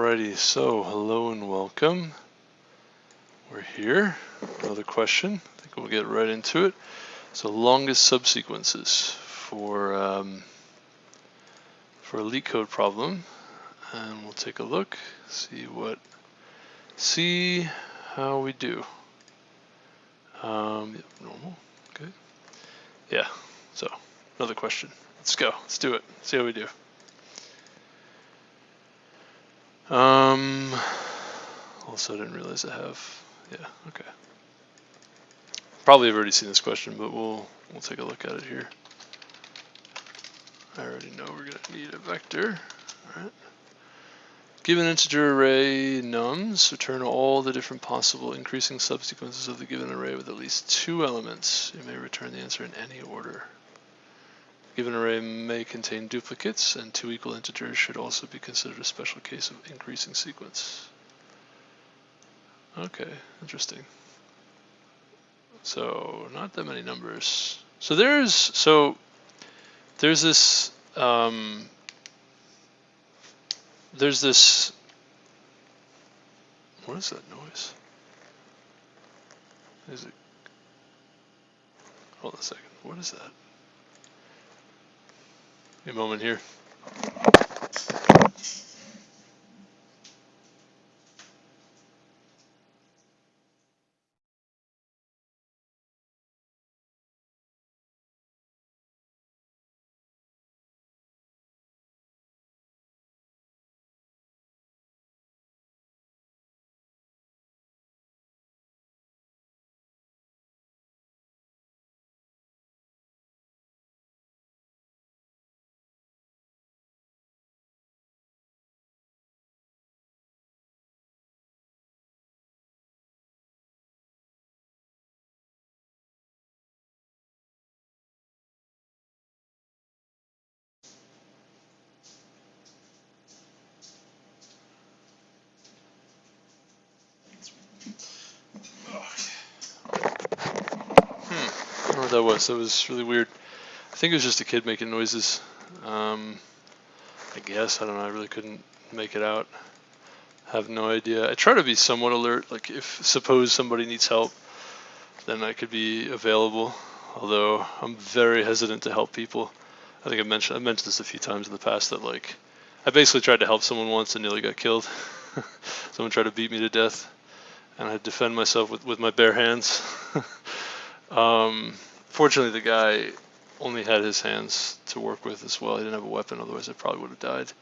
Alrighty, so hello and welcome. We're here. Another question. I think we'll get right into it. So longest subsequences for a LeetCode problem, and we'll take a look, see how we do. Yep, normal. Okay. Yeah. So another question. Let's go. Let's do it. See how we do. Also, I didn't realize I have. Yeah. Okay. Probably have already seen this question, but we'll take a look at it here. I already know we're gonna need a vector. All right. Given an integer array nums, return all the different possible increasing subsequences of the given array with at least 2 elements. You may return the answer in any order. Given array may contain duplicates, and 2 equal integers should also be considered a special case of increasing sequence. Okay, interesting. So not that many numbers. So there's this what is that noise? Is it? Hold on a second. What is that? A moment here. I don't know what that was. That was really weird. I think it was just a kid making noises. I guess, I don't know, I really couldn't make it out. Have no idea. I try to be somewhat alert, like if suppose somebody needs help, then I could be available. Although I'm very hesitant to help people. I think I mentioned this a few times in the past that like I basically tried to help someone once and nearly got killed. Someone tried to beat me to death, and I had to defend myself with my bare hands. Fortunately, the guy only had his hands to work with as well. He didn't have a weapon, otherwise I probably would have died.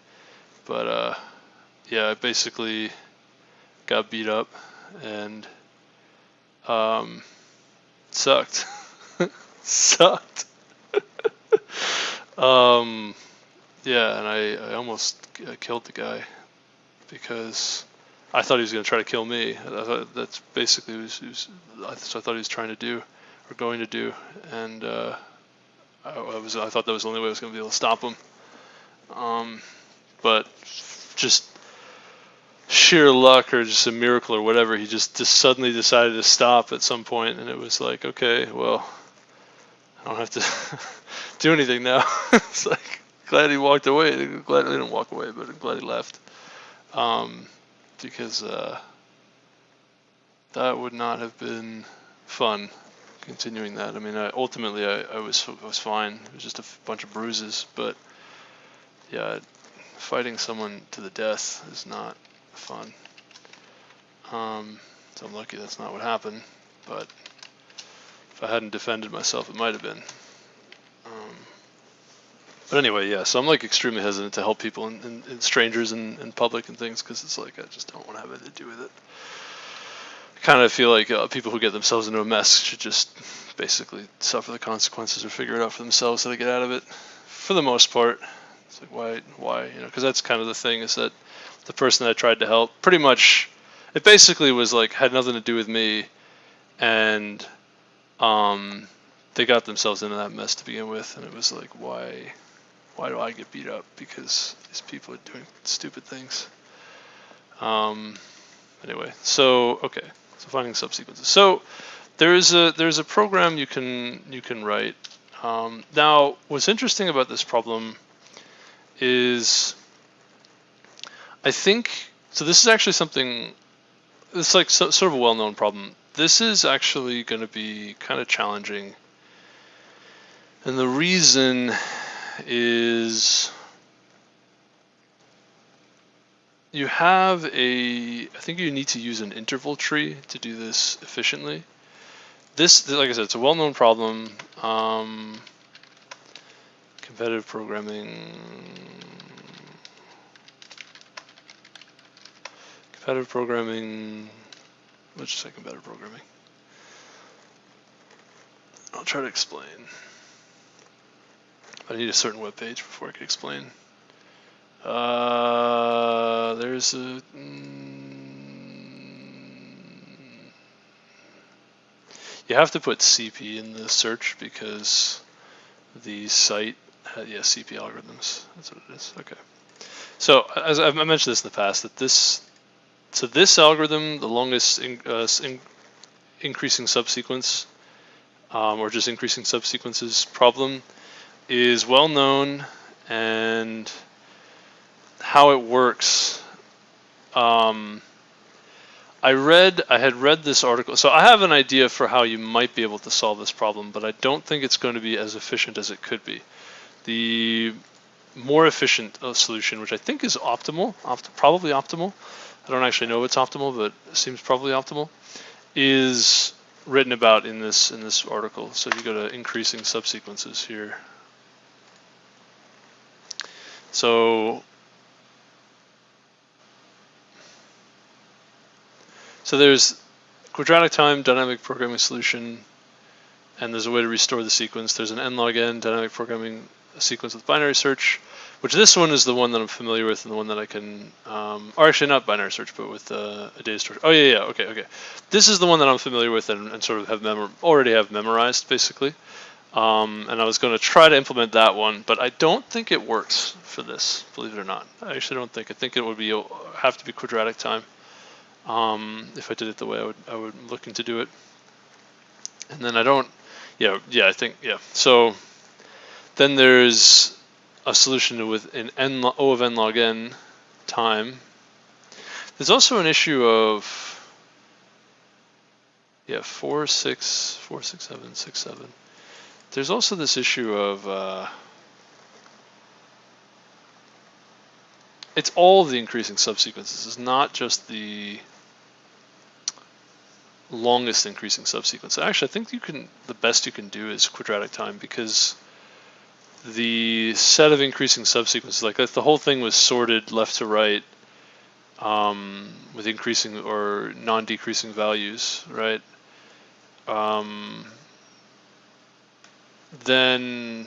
But yeah, I basically got beat up and sucked. Sucked. Yeah, and I almost killed the guy because I thought he was going to try to kill me. I thought that's basically what I thought he was trying to do or going to do, and I thought that was the only way I was going to be able to stop him. But just sheer luck or just a miracle or whatever, he just suddenly decided to stop at some point, and it was like, okay, well, I don't have to do anything now. It's like, glad he walked away. Glad he didn't walk away, but I'm glad he left. Because that would not have been fun continuing that. I mean, ultimately I was fine. It was just a bunch of bruises, but yeah, fighting someone to the death is not fun. So I'm lucky that's not what happened, but if I hadn't defended myself, it might have been. But anyway, yeah, so I'm like extremely hesitant to help people and strangers in public and things, because it's like I just don't want to have anything to do with it. I kind of feel like people who get themselves into a mess should just basically suffer the consequences or figure it out for themselves so they get out of it. For the most part, it's like why, you know? Because that's kind of the thing, is that the person that I tried to help, pretty much, it basically was like had nothing to do with me, and they got themselves into that mess to begin with, and it was like, why do I get beat up because these people are doing stupid things? Anyway, so okay, so finding subsequences. So there's a program you can write. Now, what's interesting about this problem is I think So this is actually something, it's like sort of a well-known problem. This is actually going to be kind of challenging. And the reason is you have I think you need to use an interval tree to do this efficiently. This, like I said, it's a well-known problem. Competitive programming. Let's just say competitive programming. I'll try to explain. I need a certain web page before I can explain. There's a. You have to put CP in the search because the site had, yeah, CP algorithms. That's what it is. Okay. So as I mentioned this in the past, that this algorithm, the longest increasing subsequence, or just increasing subsequences problem, is well known, and how it works. I had read this article, so I have an idea for how you might be able to solve this problem, but I don't think it's going to be as efficient as it could be. The more efficient solution, which I think is optimal, probably optimal, I don't actually know if it's optimal, but it seems probably optimal, is written about in this article. So if you go to increasing subsequences here. So there's quadratic time dynamic programming solution, and there's a way to restore the sequence. There's an n-log-n dynamic programming sequence with binary search, which this one is the one that I'm familiar with, and the one that I can, or actually not binary search, but with a data structure. Oh yeah, okay. This is the one that I'm familiar with and sort of already have memorized basically. And I was going to try to implement that one, but I don't think it works for this, believe it or not. I actually don't think. I think it would have to be quadratic time. If I did it the way I would looking to do it. And then I don't, I think. So then there's a solution with an O of n log n time. There's also an issue of 4, 6, 7, 6, 7. There's also this issue of it's all of the increasing subsequences. It's not just the longest increasing subsequence. Actually, I think the best you can do is quadratic time, because the set of increasing subsequences, like if the whole thing was sorted left to right, with increasing or non-decreasing values, right? Then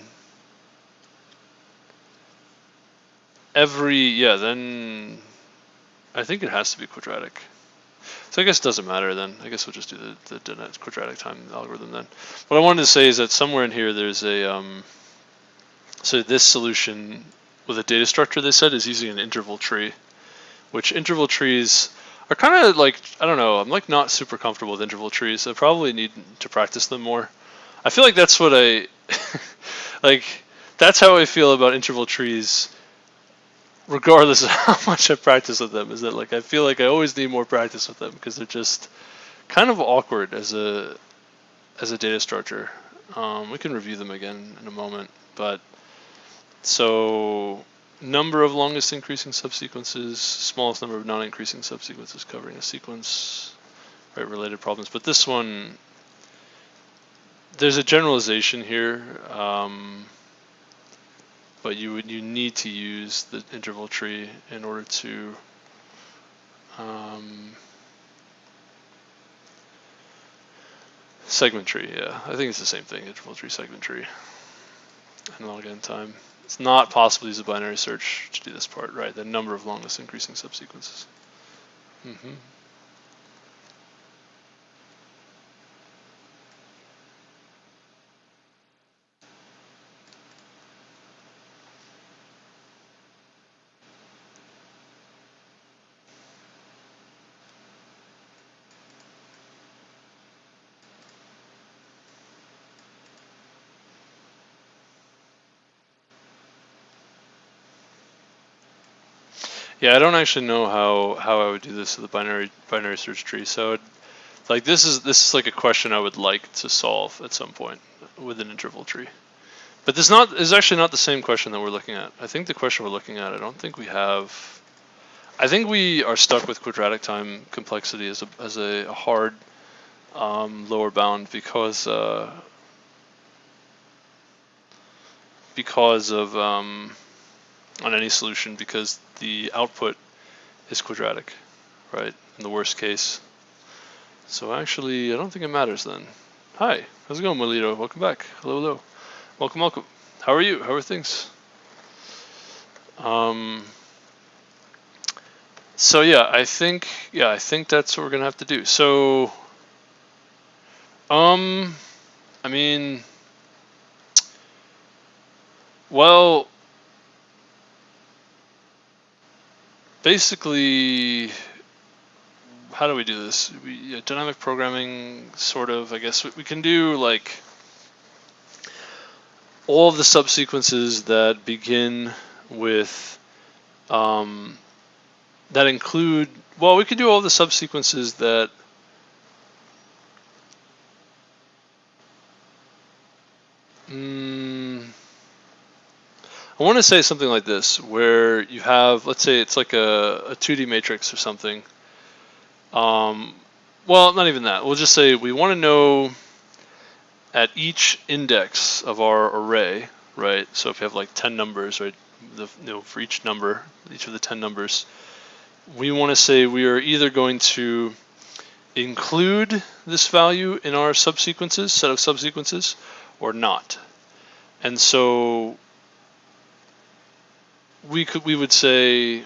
then I think it has to be quadratic. So I guess it doesn't matter then. I guess we'll just do the quadratic time algorithm then. What I wanted to say is that somewhere in here there's a so this solution with a data structure, they said, is using an interval tree, which interval trees are kind of like, I don't know, I'm like not super comfortable with interval trees. I probably need to practice them more. I feel like that's what like that's how I feel about interval trees, regardless of how much I practice with them, is that like I feel like I always need more practice with them because they're just kind of awkward as a data structure. We can review them again in a moment, but so number of longest increasing subsequences, smallest number of non-increasing subsequences covering a sequence, right? Related problems, but this one, there's a generalization here. But you need to use the interval tree in order to segment tree. Yeah, I think it's the same thing. Interval tree, segment tree, and log n time. It's not possible to use a binary search to do this part, right? The number of longest increasing subsequences. Yeah, I don't actually know how I would do this with a binary search tree. So like this is like a question I would like to solve at some point with an interval tree. But this is actually not the same question that we're looking at. I think the question we're looking at, I don't think we have. I think we are stuck with quadratic time complexity as a hard lower bound because of on any solution, because the output is quadratic, right? In the worst case. So actually, I don't think it matters then. Hi, how's it going, Molito? Welcome back. Hello, hello. Welcome, welcome. How are you? How are things? So yeah, I think that's what we're gonna have to do. So, I mean, well, basically, how do we do this? Dynamic programming, sort of. I guess we can do like all of the subsequences that begin with that include. Well, we could do all the subsequences that. I want to say something like this, where you have, let's say it's like a 2D matrix or something. Well, not even that. We'll just say we want to know at each index of our array, right? So if you have like 10 numbers, right? For each number, each of the 10 numbers, we want to say we are either going to include this value in our subsequences, set of subsequences, or not. And so we would say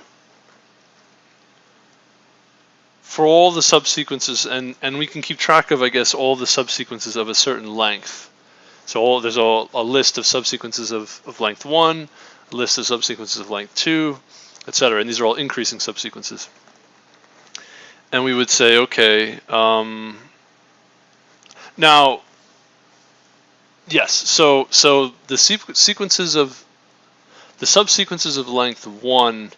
for all the subsequences, and we can keep track of, I guess, all the subsequences of a certain length. So there's a list of subsequences of length 1, a list of subsequences of length 2, etc. And these are all increasing subsequences. And we would say, okay, now, yes, so the sequences of the subsequences of length 1,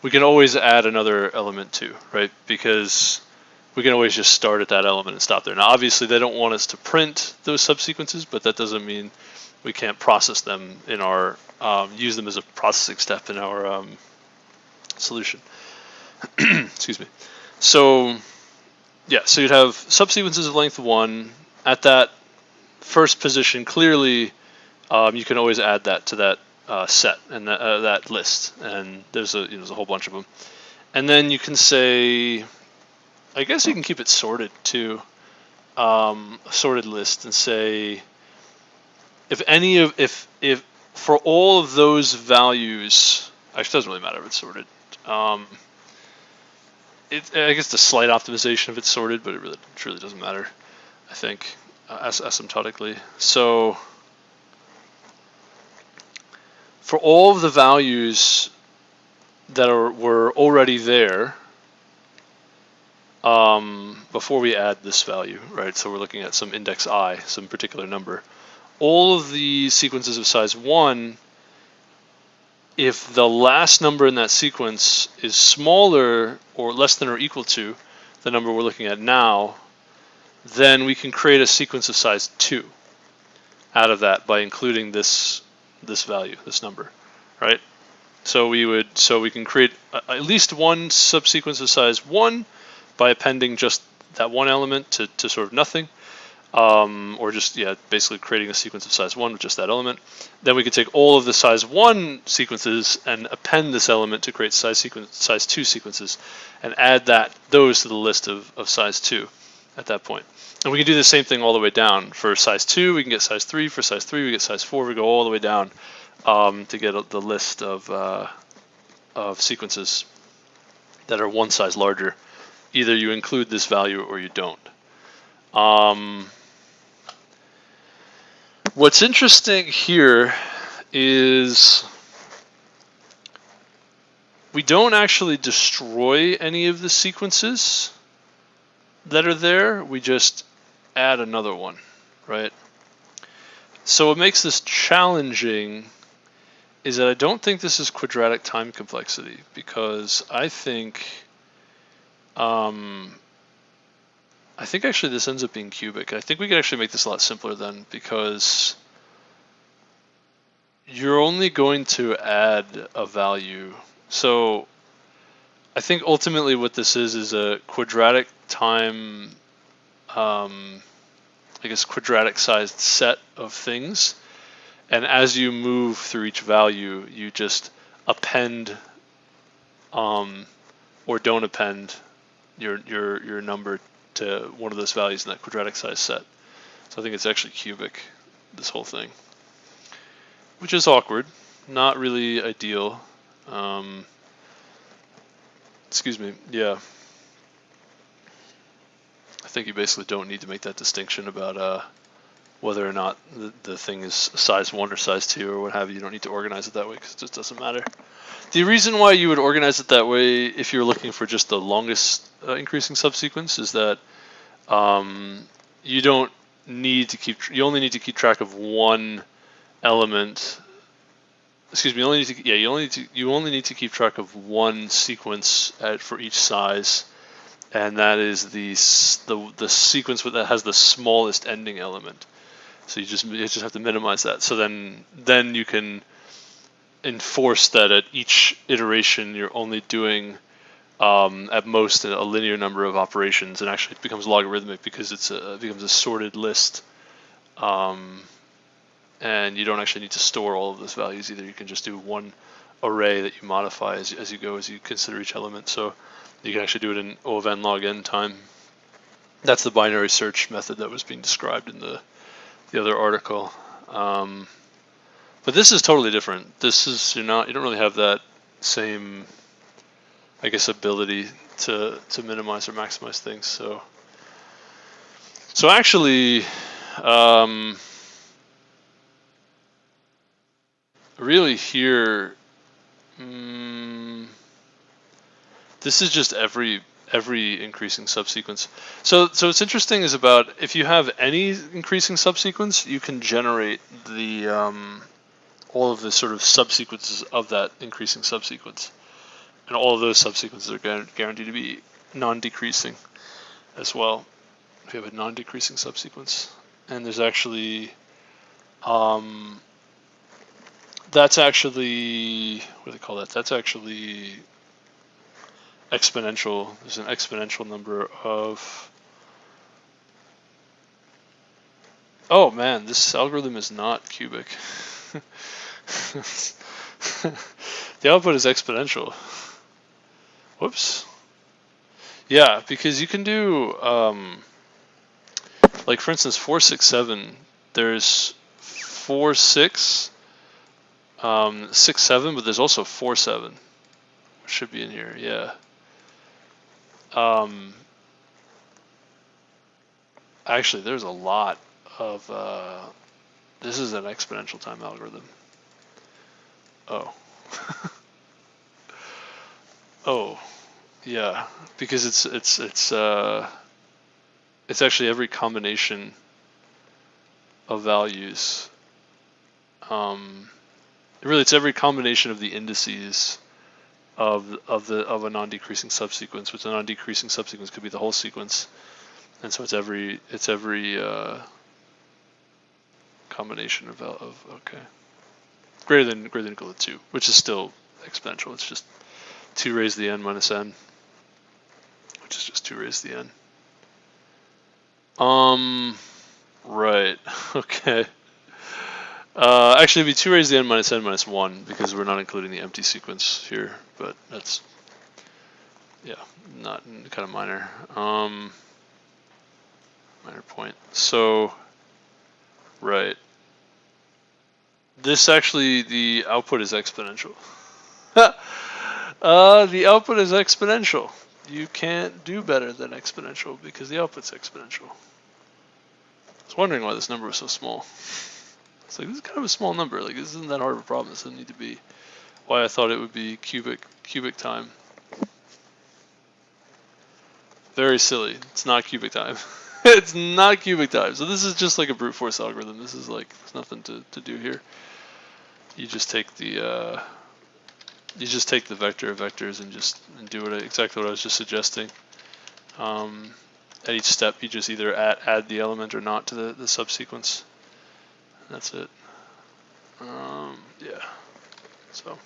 we can always add another element to, right? Because we can always just start at that element and stop there. Now, obviously, they don't want us to print those subsequences, but that doesn't mean we can't process them in our, use them as a processing step in our solution. Excuse me. So, yeah, so you'd have subsequences of length 1. At that first position, clearly, you can always add that to that set and that list, and there's a whole bunch of them. And then you can say, I guess you can keep it sorted too, a sorted list, and say if for all of those values, actually it doesn't really matter if it's sorted. I guess the slight optimization if it's sorted, but it really doesn't matter, I think, asymptotically. So for all of the values that were already there before we add this value, right? So we're looking at some index I, some particular number. All of the sequences of size 1, if the last number in that sequence is smaller or less than or equal to the number we're looking at now, then we can create a sequence of size 2 out of that by including this value, this number, right? So we can create at least one subsequence of size 1 by appending just that one element to sort of nothing, or just basically creating a sequence of size 1 with just that element. Then we can take all of the size 1 sequences and append this element to create size 2 sequences, and add those to the list of size 2 at that point. And we can do the same thing all the way down. For size 2, we can get size 3. For size 3, we get size 4. We go all the way down to get the list of sequences that are one size larger. Either you include this value or you don't. What's interesting here is we don't actually destroy any of the sequences that are there. We just add another one, right? So what makes this challenging is that I don't think this is quadratic time complexity, because I think actually this ends up being cubic. I think we could actually make this a lot simpler then, because you're only going to add a value. So I think ultimately what this is a quadratic time, I guess quadratic sized set of things. And as you move through each value, you just append or don't append your number to one of those values in that quadratic size set. So I think it's actually cubic, this whole thing, which is awkward, not really ideal. Excuse me, yeah. I think you basically don't need to make that distinction about whether or not the thing is size 1 or size 2 or what have you. You don't need to organize it that way because it just doesn't matter. The reason why you would organize it that way if you're looking for just the longest increasing subsequence is that you don't need to keep, you only need to keep track of one element. Excuse me, you only need to keep track of one sequence for each size, and that is the sequence that has the smallest ending element. So you just have to minimize that. So then you can enforce that at each iteration you're only doing at most a linear number of operations, and actually it becomes logarithmic because it becomes a sorted list. And you don't actually need to store all of those values either. You can just do one array that you modify as you go, as you consider each element. So you can actually do it in O of n log n time. That's the binary search method that was being described in the other article. But this is totally different. This is you don't really have that same, I guess, ability to minimize or maximize things. So actually, really here, this is just every increasing subsequence. So what's interesting is about if you have any increasing subsequence, you can generate the all of the sort of subsequences of that increasing subsequence, and all of those subsequences are guaranteed to be non-decreasing as well. If you have a non-decreasing subsequence, and there's actually that's actually, what do they call that? That's actually exponential. There's an exponential number of, oh man, this algorithm is not cubic. The output is exponential. Whoops. Yeah, because you can do, like for instance, 4, 6, 7, there's 4, 6, 6, 7, but there's also 4, 7, which should be in here, yeah. Actually, there's a lot of, this is an exponential time algorithm. Oh. Oh, yeah, because it's actually every combination of values. Really, it's every combination of the indices of a non-decreasing subsequence, which a non-decreasing subsequence could be the whole sequence, and so it's every combination of okay, greater than equal to 2, which is still exponential. It's just 2 raised to the n minus n, which is just 2 raised to the n. Right. Okay. Actually, it'd be 2 raised to the n minus n minus 1 because we're not including the empty sequence here, but that's, yeah, not kind of minor. Minor point. So, right. This actually, the output is exponential. The output is exponential. You can't do better than exponential because the output's exponential. I was wondering why this number was so small. It's like, this is kind of a small number. Like, this isn't that hard of a problem. This doesn't need to be. Why I thought it would be cubic time. Very silly. It's not cubic time. It's not cubic time. So this is just like a brute force algorithm. This is like, there's nothing to do here. you just take the vector of vectors and do exactly what I was just suggesting. At each step, you just either add the element or not to the subsequence. That's it. Yeah. So.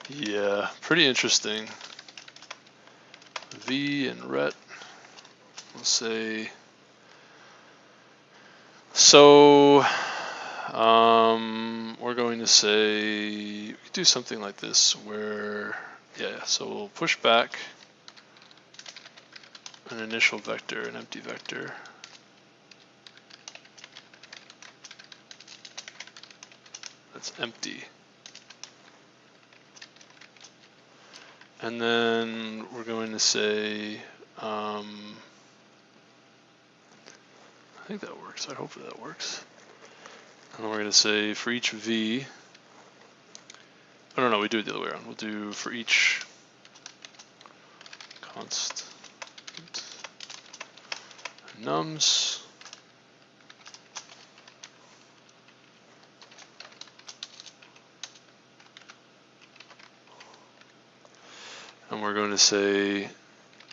Yeah, pretty interesting. V and ret. Let's say. So. We're going to say we could do something like this where, yeah, so we'll push back an initial vector, an empty vector. That's empty. And then we're going to say, I think that works. I hope that works. And then we're going to say for each v, oh no, we do it the other way around. We'll do for each constant nums, and we're going to say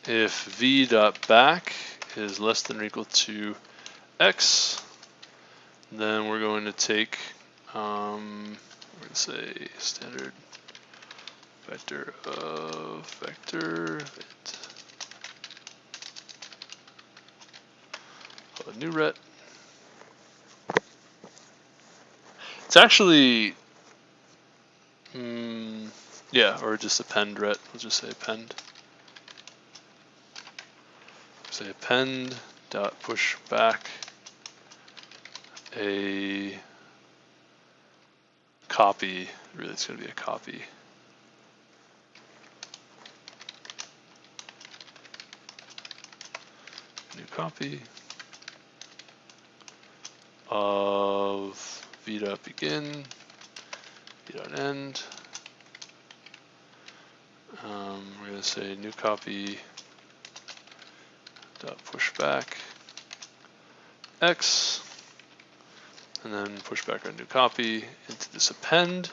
if v dot back is less than or equal to x, then we're going to take, we're going to say standard vector of vector, a new ret. It's actually, yeah, or just append ret. We'll just say append. Say append dot push back a copy. Really, it's going to be a copy. New copy of v dot begin, v dot end. We're going to say new copy dot push back x, and then push back our new copy into this append,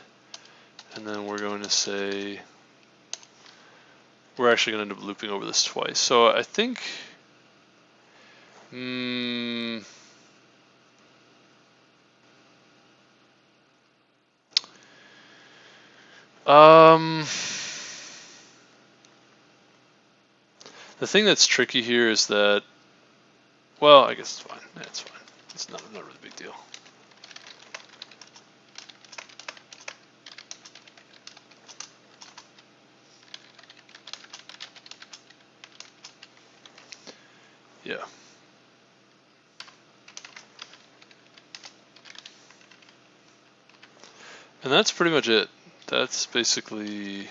and then we're going to say we're actually going to end up looping over this twice. So I think the thing that's tricky here is that, well, I guess it's fine. Yeah, it's fine. It's not really a big deal. Yeah. And that's pretty much it. That's basically,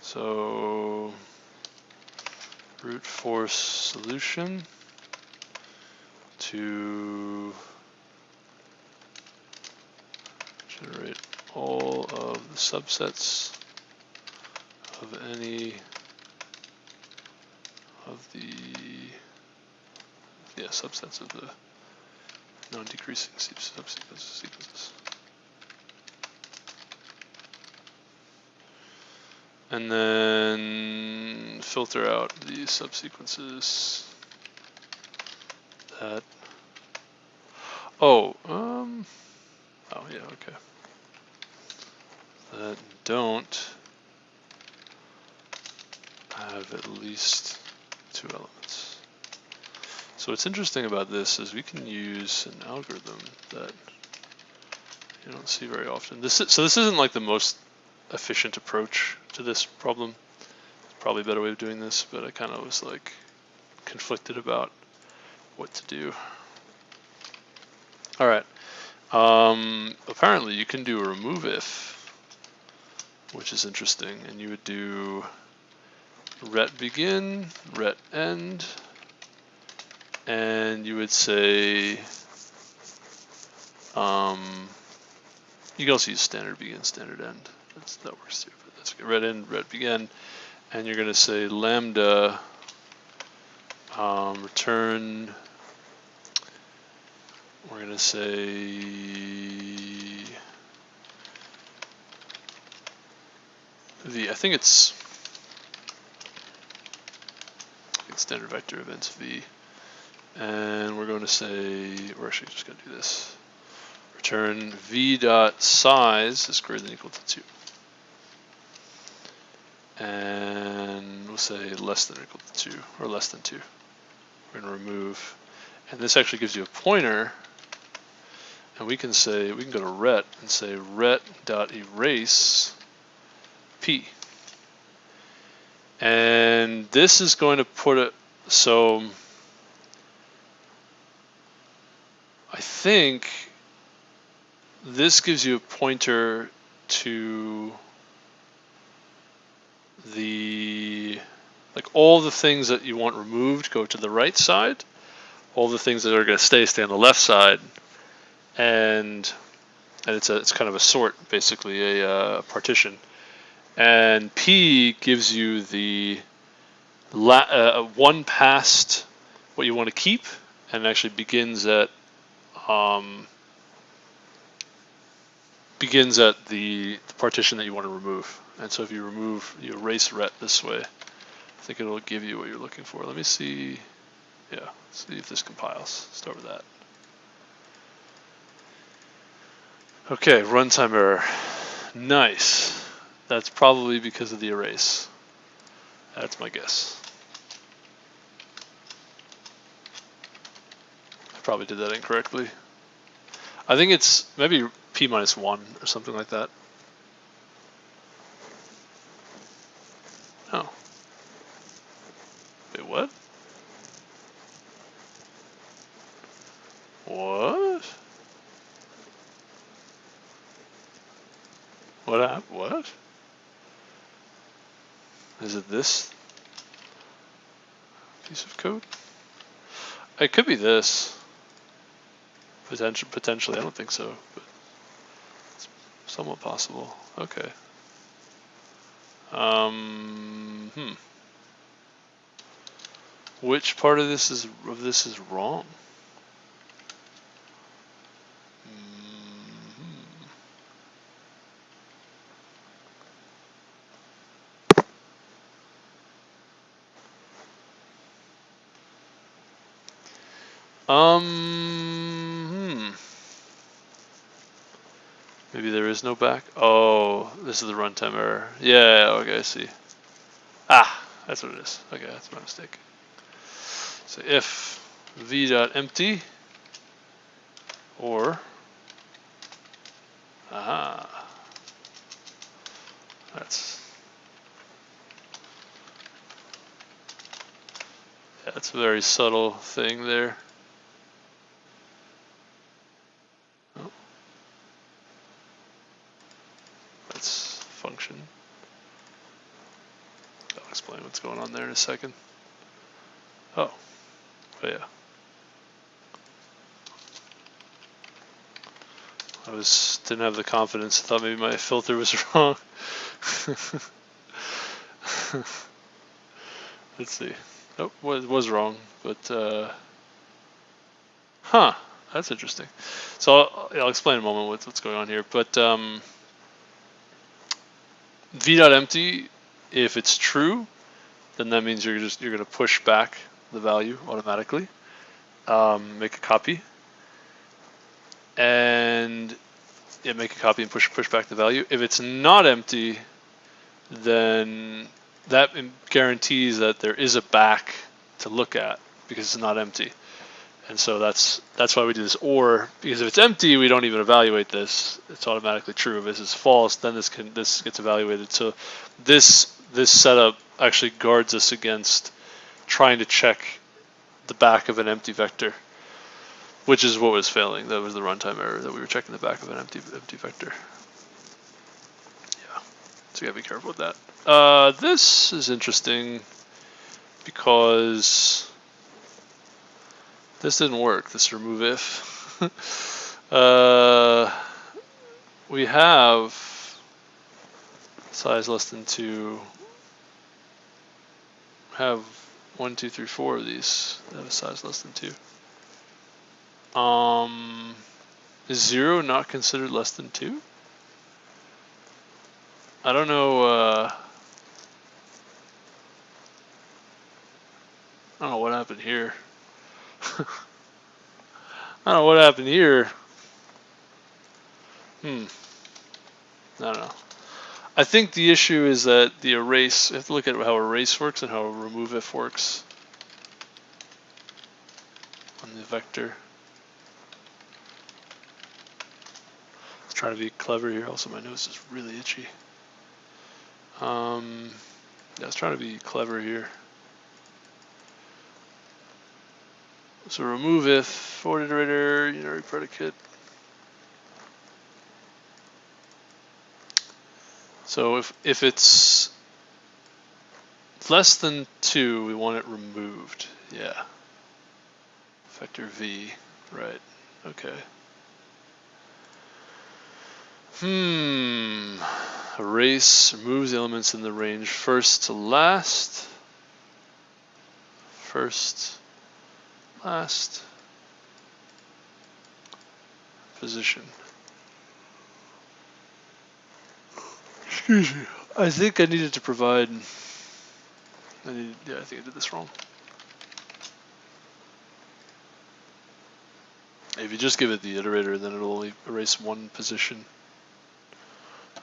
so brute force solution to generate all of the subsets of any of the, yeah, subsets of the non-decreasing sequences. And then filter out the subsequences that, oh yeah, okay, that don't have at least two elements. So what's interesting about this is we can use an algorithm that you don't see very often. So this isn't like the most efficient approach to this problem. Probably a better way of doing this, but I kind of was like conflicted about what to do. All right. Apparently you can do a remove if, which is interesting, and you would do ret begin, ret end, and you would say, you can also use standard begin, standard end. That works too, but that's okay. Ret end, ret begin, and you're going to say lambda return we're going to say v. I think it's standard vector events v, and we're going to say, we're actually just going to do this. Return v dot size is greater than or equal to 2, and we'll say less than or equal to 2, or less than 2. We're going to remove, and this actually gives you a pointer, and we can say, we can go to ret and say ret dot erase p, and this is going to put it, so I think this gives you a pointer to the, like all the things that you want removed go to the right side, all the things that are going to stay on the left side, and it's kind of a sort, basically a partition. And P gives you the one past what you want to keep, and actually begins at the partition that you want to remove. And so if you erase ret this way, I think it'll give you what you're looking for. Let me see. Yeah, see if this compiles. Start with that. Okay, runtime error. Nice. That's probably because of the erase. That's my guess. I probably did that incorrectly. I think it's maybe p minus 1 or something like that. Oh. Wait, what? What? What happened? What? Is it this piece of code? It could be this. Potentially, I don't think so, but it's somewhat possible. Okay. Which part of this is wrong? Maybe there is no back. Oh, this is the runtime error. Yeah, okay, I see. Ah, that's what it is. Okay, that's my mistake. So if v.empty or that's a very subtle thing there. Oh. That's function. I'll explain what's going on there in a second. Oh yeah. Didn't have the confidence. I thought maybe my filter was wrong. Let's see. Oh, it was wrong, but that's interesting. So I'll explain in a moment what's going on here. But v.empty, if it's true, then that means you're going to push back the value automatically. Make a copy. And make a copy and push back the value. If it's not empty, then that guarantees that there is a back to look at because it's not empty. And so that's why we do this or, because if it's empty, we don't even evaluate this. It's automatically true. If this is false, then this gets evaluated. So this setup actually guards us against trying to check the back of an empty vector, which is what was failing. That was the runtime error, that we were checking the back of an empty vector. Yeah, so you gotta be careful with that. This is interesting because this didn't work, this remove if. We have size less than 2. Have 1, 2, 3, 4 of these that have a size less than 2. Is 0 not considered less than 2? I don't know. I don't know what happened here. I don't know what happened here. I don't know. I think the issue is that the erase, you have to look at how erase works and how remove if works on the vector. Let's try to be clever here. Also, my nose is really itchy. Yeah, let's try to be clever here. So remove if, forward iterator, unary predicate. So if it's less than 2, we want it removed. Yeah. Vector v, right? Okay. Erase removes elements in the range first to last. First, last. Position. Excuse me. I think I needed to provide. Yeah, I think I did this wrong. If you just give it the iterator, then it'll only erase one position.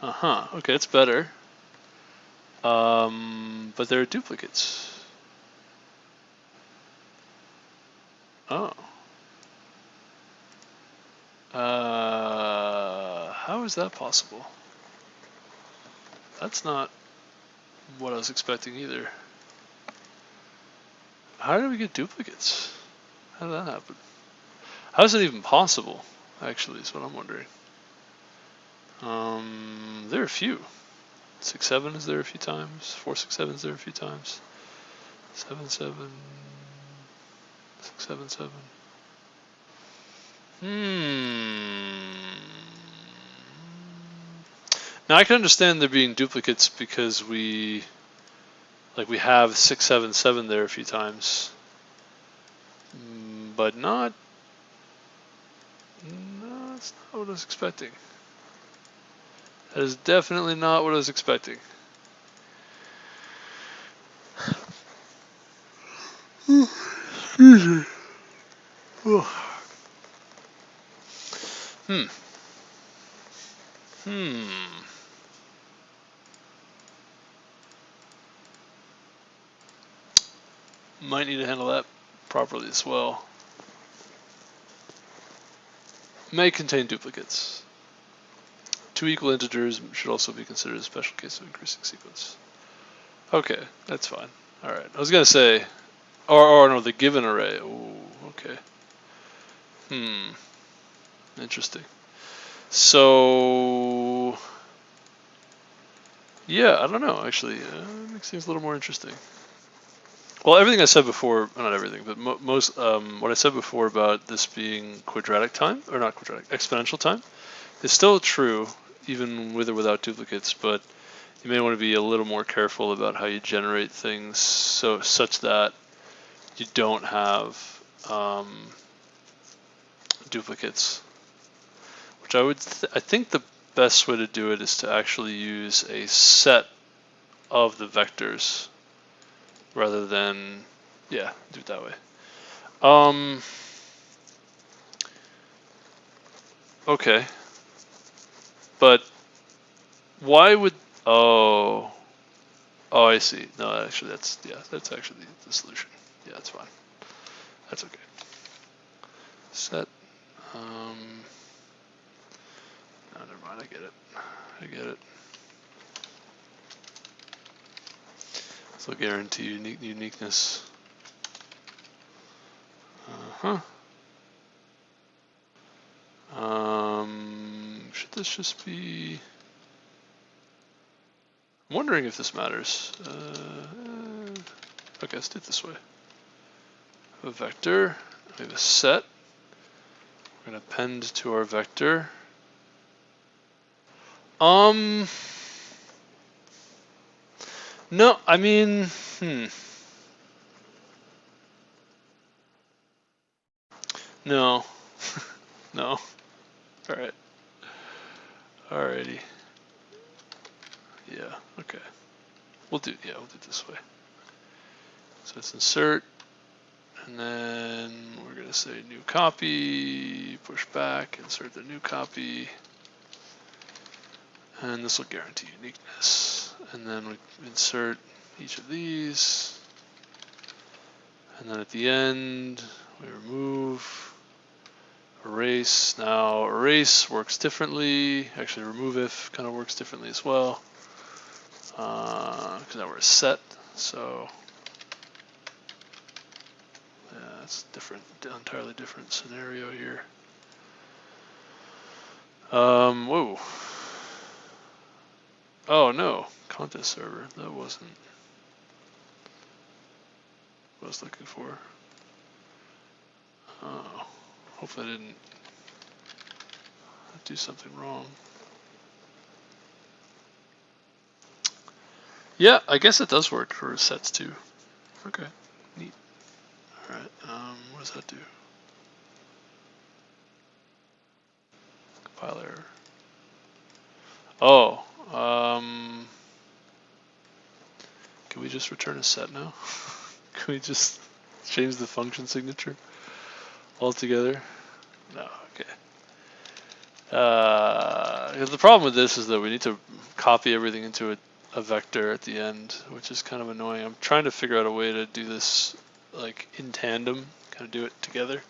Okay, it's better. But there are duplicates. Oh. How is that possible? That's not what I was expecting either. How did we get duplicates? How did that happen? How is it even possible, actually, is what I'm wondering. There are a few. 6, 7 is there a few times. 4, 6, 7 is there a few times. 7, 7. 6, 7, 7. Now I can understand there being duplicates because we have 6, 7, 7 there a few times, but not. No, that's not what I was expecting. That is definitely not what I was expecting. Excuse me. Might need to handle that properly as well. May contain duplicates. 2 equal integers should also be considered a special case of increasing sequence. Okay, that's fine. Alright, I was gonna say, or no, the given array. Oh, okay. Interesting. So, yeah, I don't know, actually. It makes things a little more interesting. Well, everything I said before, not everything, but most, what I said before about this being quadratic time, or not quadratic, exponential time, is still true, even with or without duplicates, but you may want to be a little more careful about how you generate things such that you don't have duplicates. Which I think the best way to do it is to actually use a set of the vectors rather than, yeah, do it that way. Okay. But why would, oh, I see. No, actually that's actually the solution. Yeah, that's fine. That's okay. Set, no, never mind, I get it. So guarantee uniqueness. Should this just be? I'm wondering if this matters. Okay, let's do it this way. A vector. We have a set. We're gonna append to our vector. No, I mean, No. No. All right. Alrighty. Yeah. Okay. We'll do it this way. So it's insert, and then we're gonna say new copy, push back, insert the new copy, and this will guarantee uniqueness. And then we insert each of these, and then at the end we remove, erase. Now erase works differently. Actually, remove if kind of works differently as well, because now we're a set. So yeah, it's different, entirely different scenario here. Whoa. Oh no, contest server. That wasn't what I was looking for. Oh, hopefully I didn't do something wrong. Yeah, I guess it does work for sets too. Okay, neat. All right, what does that do? Compile error. Oh, can we just return a set now? Can we just change the function signature altogether? No, okay. The problem with this is that we need to copy everything into a vector at the end, which is kind of annoying. I'm trying to figure out a way to do this like in tandem, kind of do it together.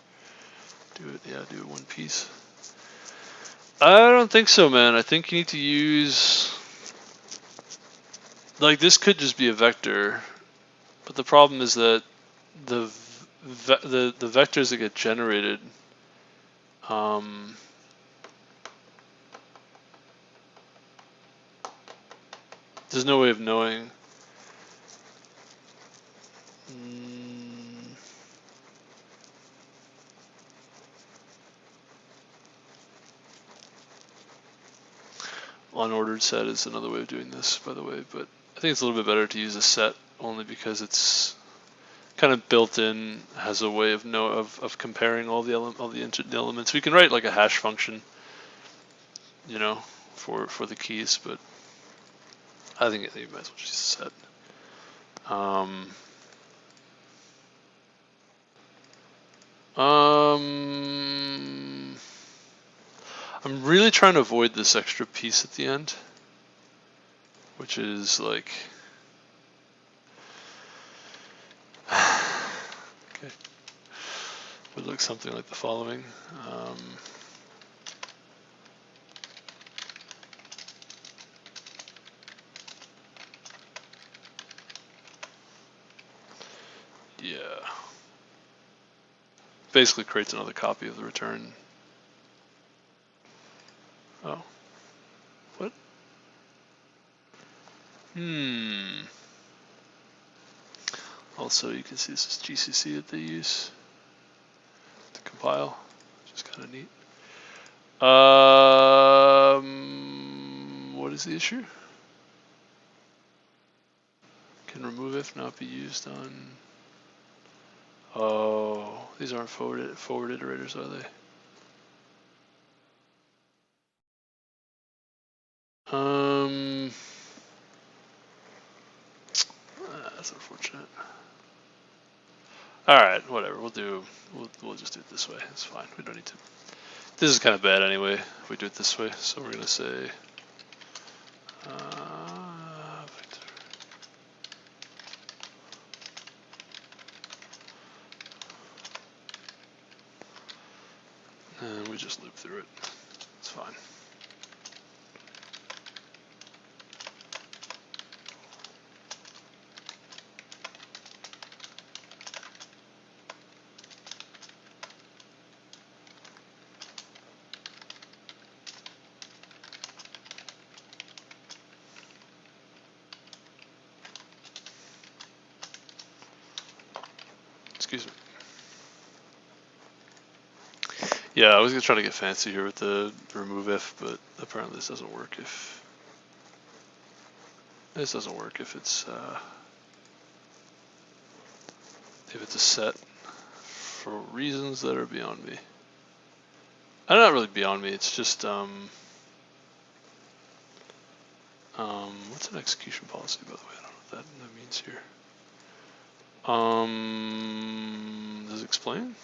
Do it one piece. I don't think so, man. I think you need to use, like, this could just be a vector, but the problem is that the vectors that get generated, there's no way of knowing. Unordered set is another way of doing this, by the way, but I think it's a little bit better to use a set only because it's kind of built in, has a way of comparing all the elements. We can write like a hash function, you know, for the keys, but I think you might as well just use a set. I'm really trying to avoid this extra piece at the end, which is like, okay, would look something like the following. Yeah. Basically creates another copy of the return. Oh. What? Also, you can see this is GCC that they use to compile, which is kind of neat. What is the issue? Can remove if not be used on. Oh, these aren't forward iterators, are they? That's unfortunate. All right, whatever. We'll just do it this way. It's fine. We don't need to. This is kind of bad anyway if we do it this way. So we're gonna say vector. And we just loop through it. It's fine. Excuse me. Yeah, I was gonna try to get fancy here with the remove if, but apparently this doesn't work if it's a set for reasons that are beyond me. not really beyond me. It's just what's an execution policy, by the way? I don't know what that means here. Does it explain?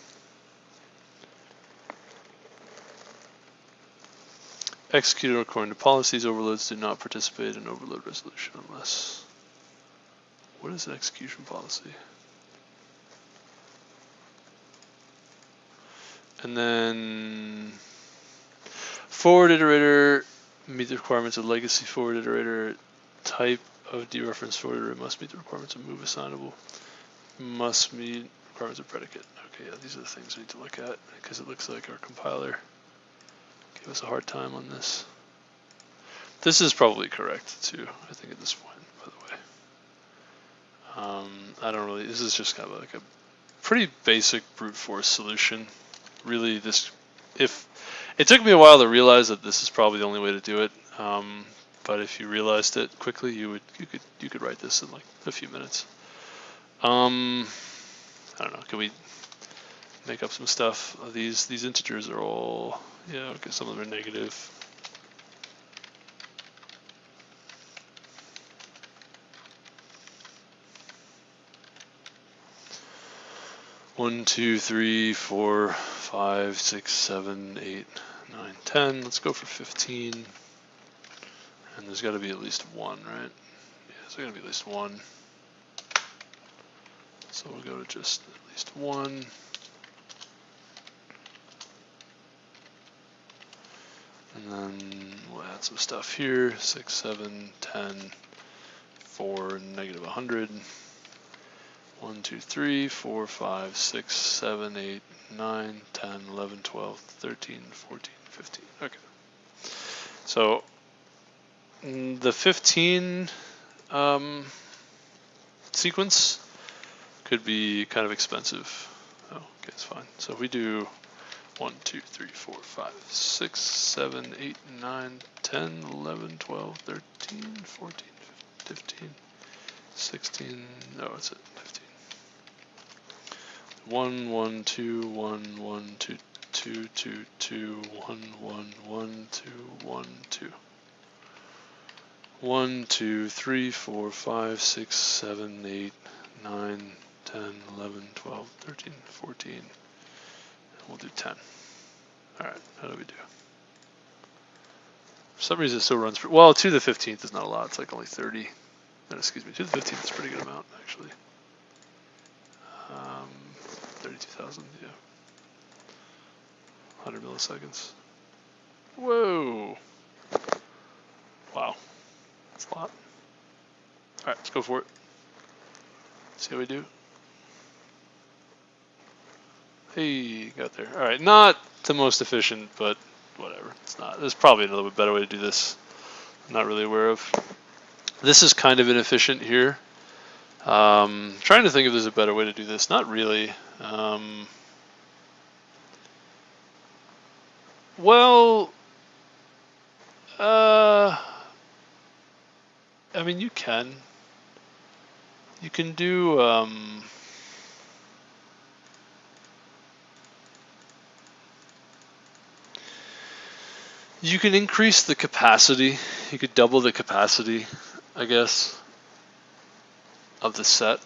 Executed according to policies. Overloads do not participate in overload resolution unless. What is an execution policy? And then forward iterator meet the requirements of legacy forward iterator. Type of dereference forward iterator must meet the requirements of move assignable. Must meet requirements of predicate. Okay, yeah, these are the things we need to look at because it looks like our compiler gave us a hard time on this. This is probably correct too, I think, at this point, by the way. I don't really, this is just kind of like a pretty basic brute force solution. Really, if it took me a while to realize that this is probably the only way to do it, but if you realized it quickly, you could write this in like a few minutes. I don't know. Can we make up some stuff? These integers are all, yeah, okay, some of them are negative. One, 2, 3, 4, 5, 6, 7, 8, 9, 10. Let's go for 15. And there's got to be at least one, right? Yeah, there's got to be at least one. So we'll go to just at least one. And then we'll add some stuff here. 6, 7, 10, 4, negative 100. 1, 2, 3, 4, 5, 6, 7, 8, 9, 10, 11, 12, 13, 14, 15. Okay. So the 15 sequence could be kind of expensive. Oh, okay, it's fine. So if we do 1, 2, 3, 4, 5, 6, 7, 8, 9, 10, 11, 12, 13, 14, 15, 16, no, it's at 15. 1, 1, 2, 1, 1, 2, 2, 2, 2, 1, 1, 1, 2, 1, 2. 1, 2, 3, 4, 5, 6, 7, 8, 9, 10, 11, 12, 13, 14. And we'll do 10. Alright, how do we do? For some reason it still runs, well, 2 to the 15th is not a lot, it's like only 30. No, excuse me, 2 to the 15th is a pretty good amount, actually. 32,000, yeah. 100 milliseconds. Whoa! Wow, that's a lot. Alright, let's go for it. See how we do. Hey, got there. Alright, not the most efficient, but whatever. It's not. There's probably another better way to do this. I'm not really aware of. This is kind of inefficient here. Trying to think if there's a better way to do this. Not really. Well, I mean, you can do, you can increase the capacity. You could double the capacity, I guess, of the set.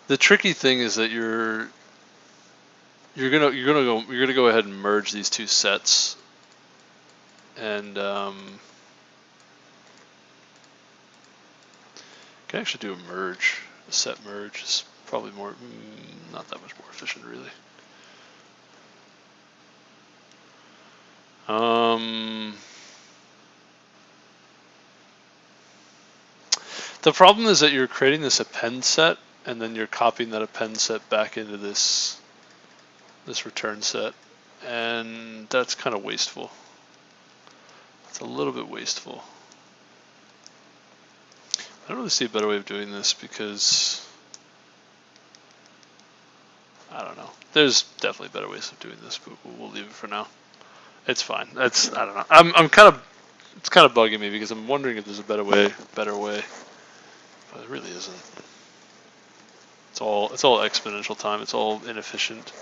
The tricky thing is that you're gonna go ahead and merge these two sets, and can actually do a merge. A set merge is probably more, not that much more efficient, really. The problem is that you're creating this append set, and then you're copying that append set back into this return set, and that's kind of wasteful. It's a little bit wasteful. I don't really see a better way of doing this because I don't know. There's definitely better ways of doing this, but we'll leave it for now. It's fine. I don't know. It's kind of bugging me because I'm wondering if there's a better way. but it really isn't. It's all exponential time. It's all inefficient.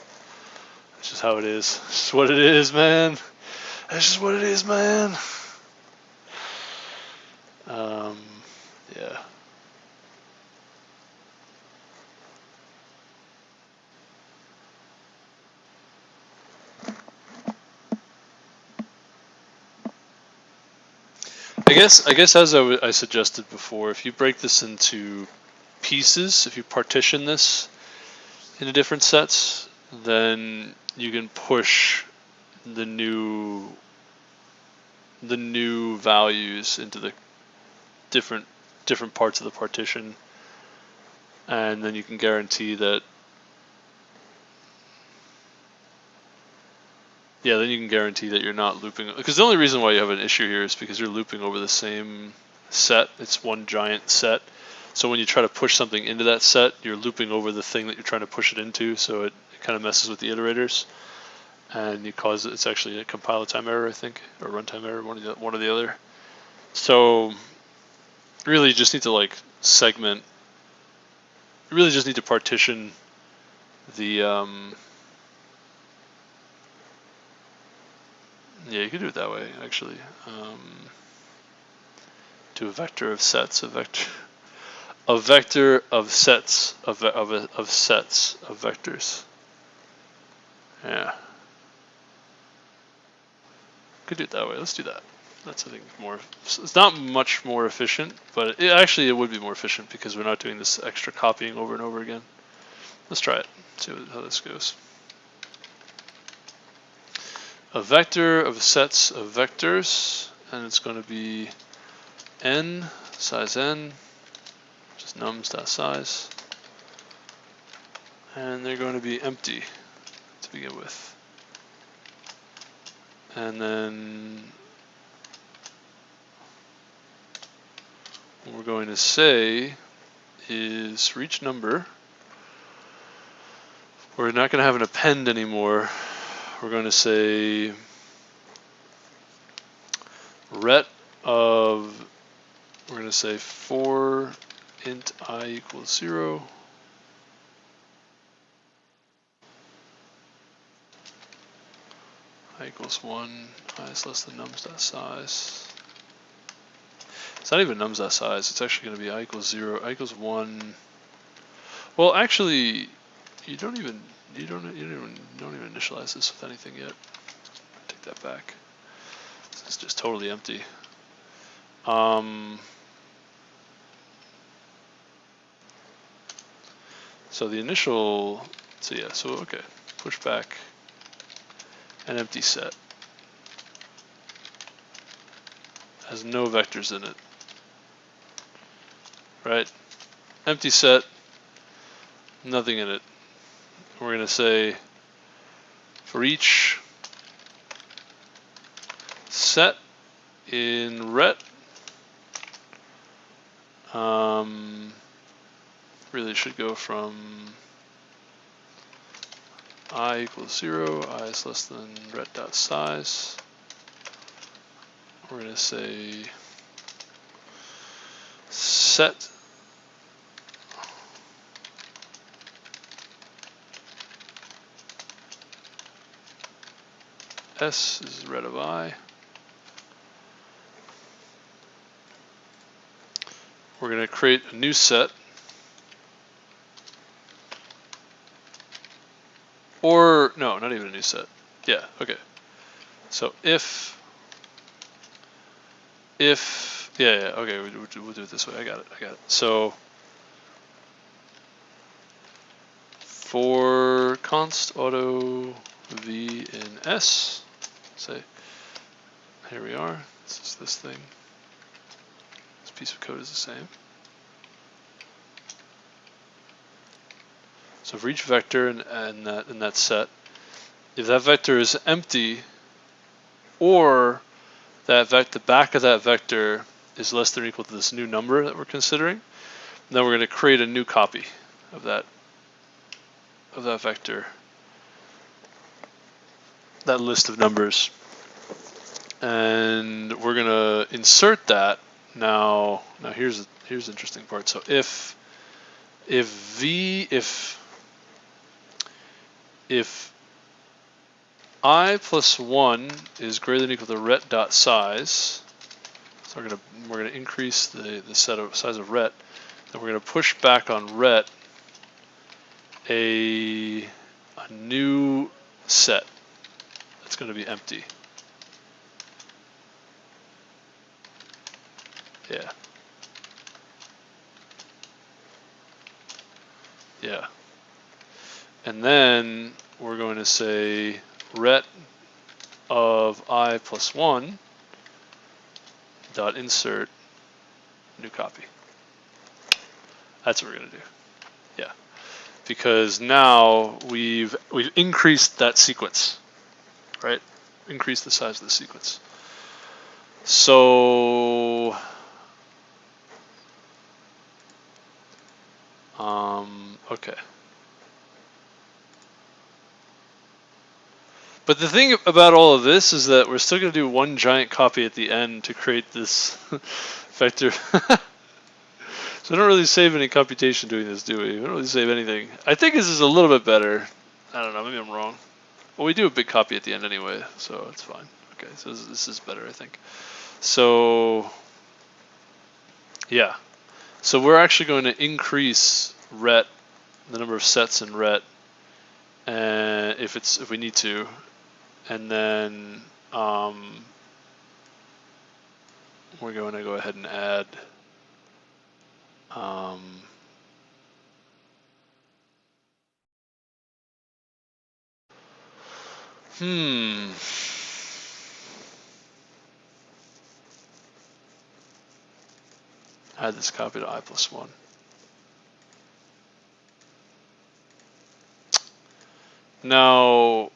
It's just how it is. It's just what it is, man. That's just what it is, man. Yeah. I guess as I suggested before, if you break this into pieces, if you partition this into different sets, then you can push the new values into the different parts of the partition, and then you can guarantee that you're not looping, because the only reason why you have an issue here is because you're looping over the same set. It's one giant set. So when you try to push something into that set, you're looping over the thing that you're trying to push it into, so it kind of messes with the iterators, and it's actually a compile time error, I think, or runtime error, one or the other. So really you just need to like segment, you really just need to partition the yeah, you could do it that way actually. Do a vector of sets, a vector of sets of sets of vectors. Yeah, could do it that way. Let's do that. That's, I think, more. It's not much more efficient, but it would be more efficient because we're not doing this extra copying over and over again. Let's try it. See how this goes. A vector of sets of vectors, and it's going to be n, size n, just nums.size, and they're going to be empty to begin with. And then what we're going to say is for each number, we're not going to have an append anymore. We're going to say ret of, we're going to say for int I equals 0, I equals 1, I is less than nums.size. It's not even nums.size, it's actually going to be I equals 0, I equals 1. Well, actually, you don't even initialize this with anything yet. Take that back. This is just totally empty. So the initial, so yeah, so okay, push back an empty set. Has no vectors in it. Right? Empty set, nothing in it. We're going to say for each set in ret, really should go from I equals 0, I is less than ret.size. We're going to say set S is ret of I. We're going to create a new set, or no, not even a new set. Yeah, okay. So if yeah, okay, we'll do it this way. I got it. So for const auto v in S, say, here we are. This is this thing. This piece of code is the same. So for each vector in that set, if that vector is empty, or that the back of that vector is less than or equal to this new number that we're considering, then we're going to create a new copy of that vector, that list of numbers, and we're going to insert that. Now here's here's the interesting part. So if I plus 1 is greater than or equal to ret.size, so we're gonna increase the size of ret, and we're gonna push back on ret a new set that's going to be empty. Yeah. Yeah. And then we're going to say ret of I plus 1 dot insert new copy. That's what we're going to do. Yeah. Because now we've increased that sequence, right? Increased the size of the sequence. So okay. But the thing about all of this is that we're still going to do one giant copy at the end to create this vector. So I don't really save any computation doing this, do we? We don't really save anything. I think this is a little bit better. I don't know, maybe I'm wrong. Well, we do a big copy at the end anyway, so it's fine. Okay, so this is better, I think. So, yeah. So we're actually going to increase ret, the number of sets in ret, and if we need to, and then we're going to go ahead and add add this copy to I plus 1. Now,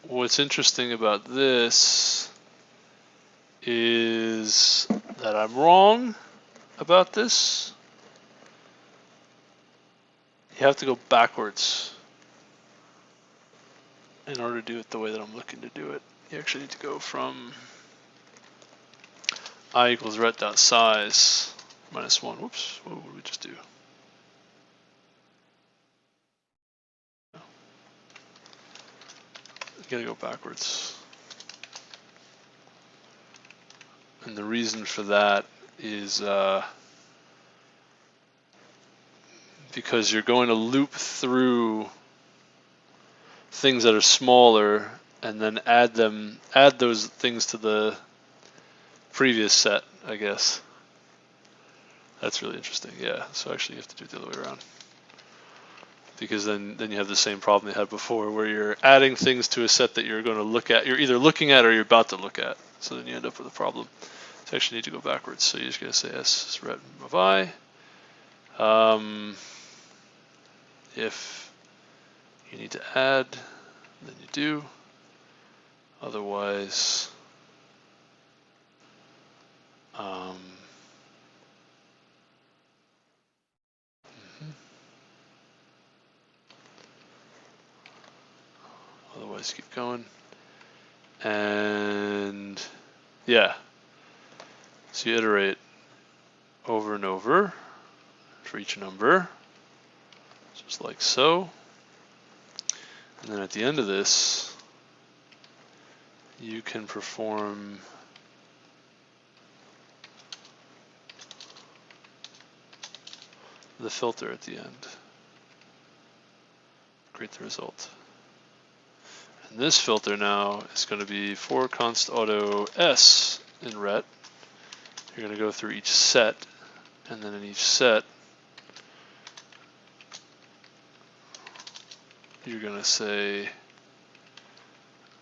what's interesting about this is that I'm wrong about this. You have to go backwards in order to do it the way that I'm looking to do it. You actually need to go from I equals ret.size minus 1. Whoops, what would we just do? You gotta go backwards. And the reason for that is because you're going to loop through things that are smaller and then add those things to the previous set, I guess. That's really interesting. Yeah, so actually you have to do it the other way around. Because then you have the same problem you had before where you're adding things to a set that you're going to look at, you're either looking at or you're about to look at. So then you end up with a problem. So you actually need to go backwards. So you're just going to say S is ret of I. If you need to add, then you do. Otherwise, otherwise keep going. And yeah, so you iterate over and over for each number, just like so. And then at the end of this, you can perform the filter at the end. Create the result. And this filter now is going to be for const auto s in ret. You're going to go through each set, and then in each set, you're going to say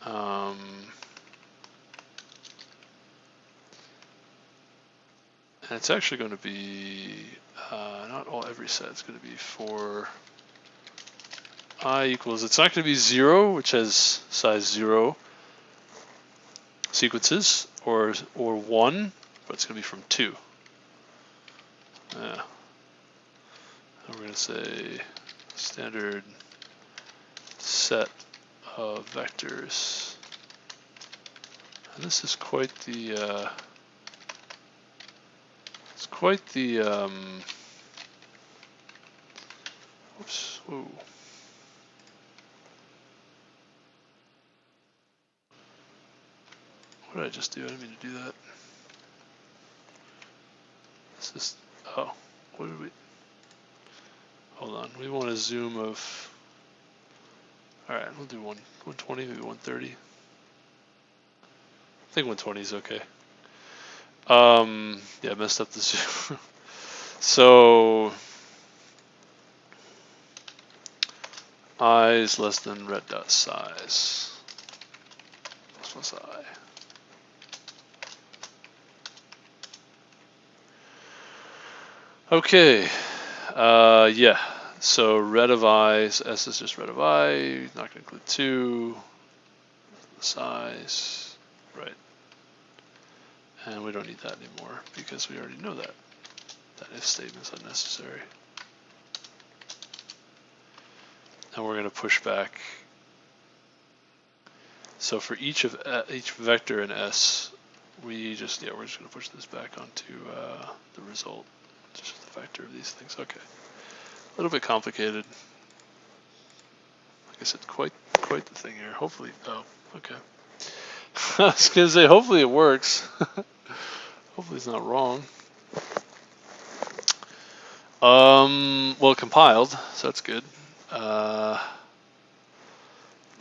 and it's actually going to be not every set. It's going to be for I equals, it's not going to be 0, which has size 0 sequences, or 1, but it's going to be from 2. Yeah. And we're going to say standard set of vectors. And this is quite the quite the oops, whoa. What did I just do? I didn't mean to do that. This is, oh, what did we, hold on, we want a zoom of, all right, we'll do 120, maybe 130. I think 120 is okay. Yeah, I messed up the zoom. So, I is less than ret dot size plus I. Okay, yeah, so ret of I, s is just ret of I, not going to include 2, size, right, and we don't need that anymore because we already know that. That if statement is unnecessary. And we're going to push back. So for each vector in S, we're just going to push this back onto the result, just the vector of these things. Okay, a little bit complicated. Like I said, quite the thing here. Hopefully, oh, okay. I was going to say, hopefully it works. Hopefully it's not wrong. Well, compiled, so that's good.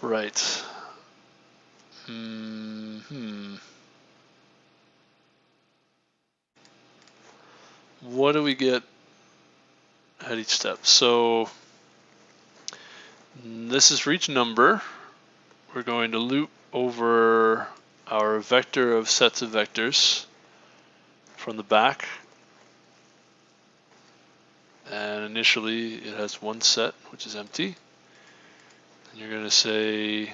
Right. What do we get at each step? So this is for each number. We're going to loop over our vector of sets of vectors from the back. And initially it has one set, which is empty. And you're going to say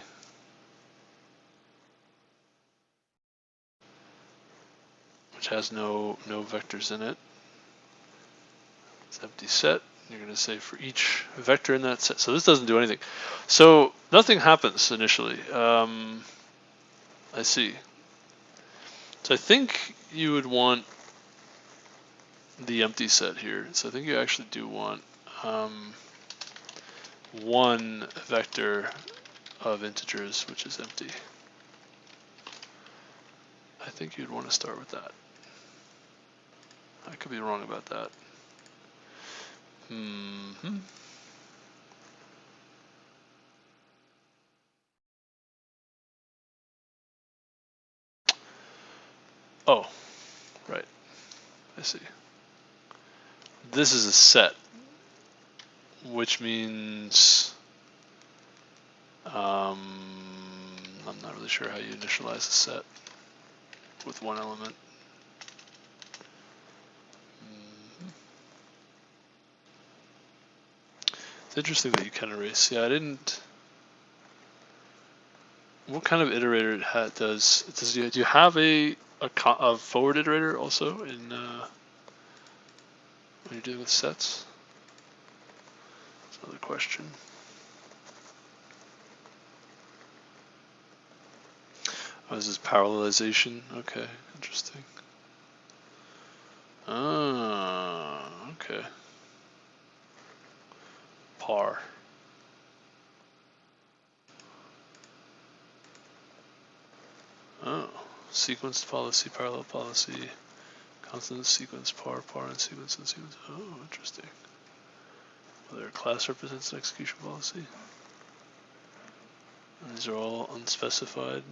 which has no vectors in it. It's empty set. You're going to say for each vector in that set. So this doesn't do anything. So nothing happens initially. I see. So I think you would want the empty set here. So I think you actually do want one vector of integers, which is empty. I think you'd want to start with that. I could be wrong about that. Oh, right. I see. This is a set, which means I'm not really sure how you initialize a set with one element. It's interesting that you can erase. Yeah, I didn't. What kind of iterator it does? Do you have a forward iterator also in when you're dealing with sets? That's another question. Oh, this is parallelization. Okay, interesting. Ah, okay. Par. Oh, sequenced policy, parallel policy, constant sequence, par, and sequence, and sequence. Oh, interesting. Whether a class represents an execution policy. And these are all unspecified.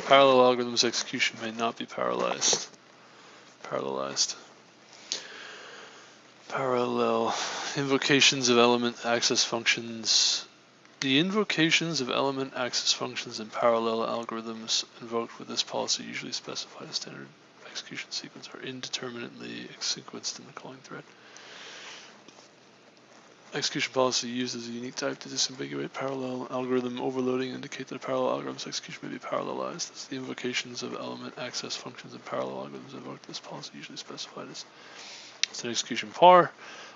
Parallel algorithms execution may not be parallelized. Parallel invocations of element access functions. The invocations of element access functions in parallel algorithms invoked with this policy usually specify a standard execution sequence are indeterminately sequenced in the calling thread. Execution policy used as a unique type to disambiguate parallel algorithm overloading indicate that a parallel algorithm's execution may be parallelized. As the invocations of element access functions in parallel algorithms invoked, this policy usually specified as with an execution par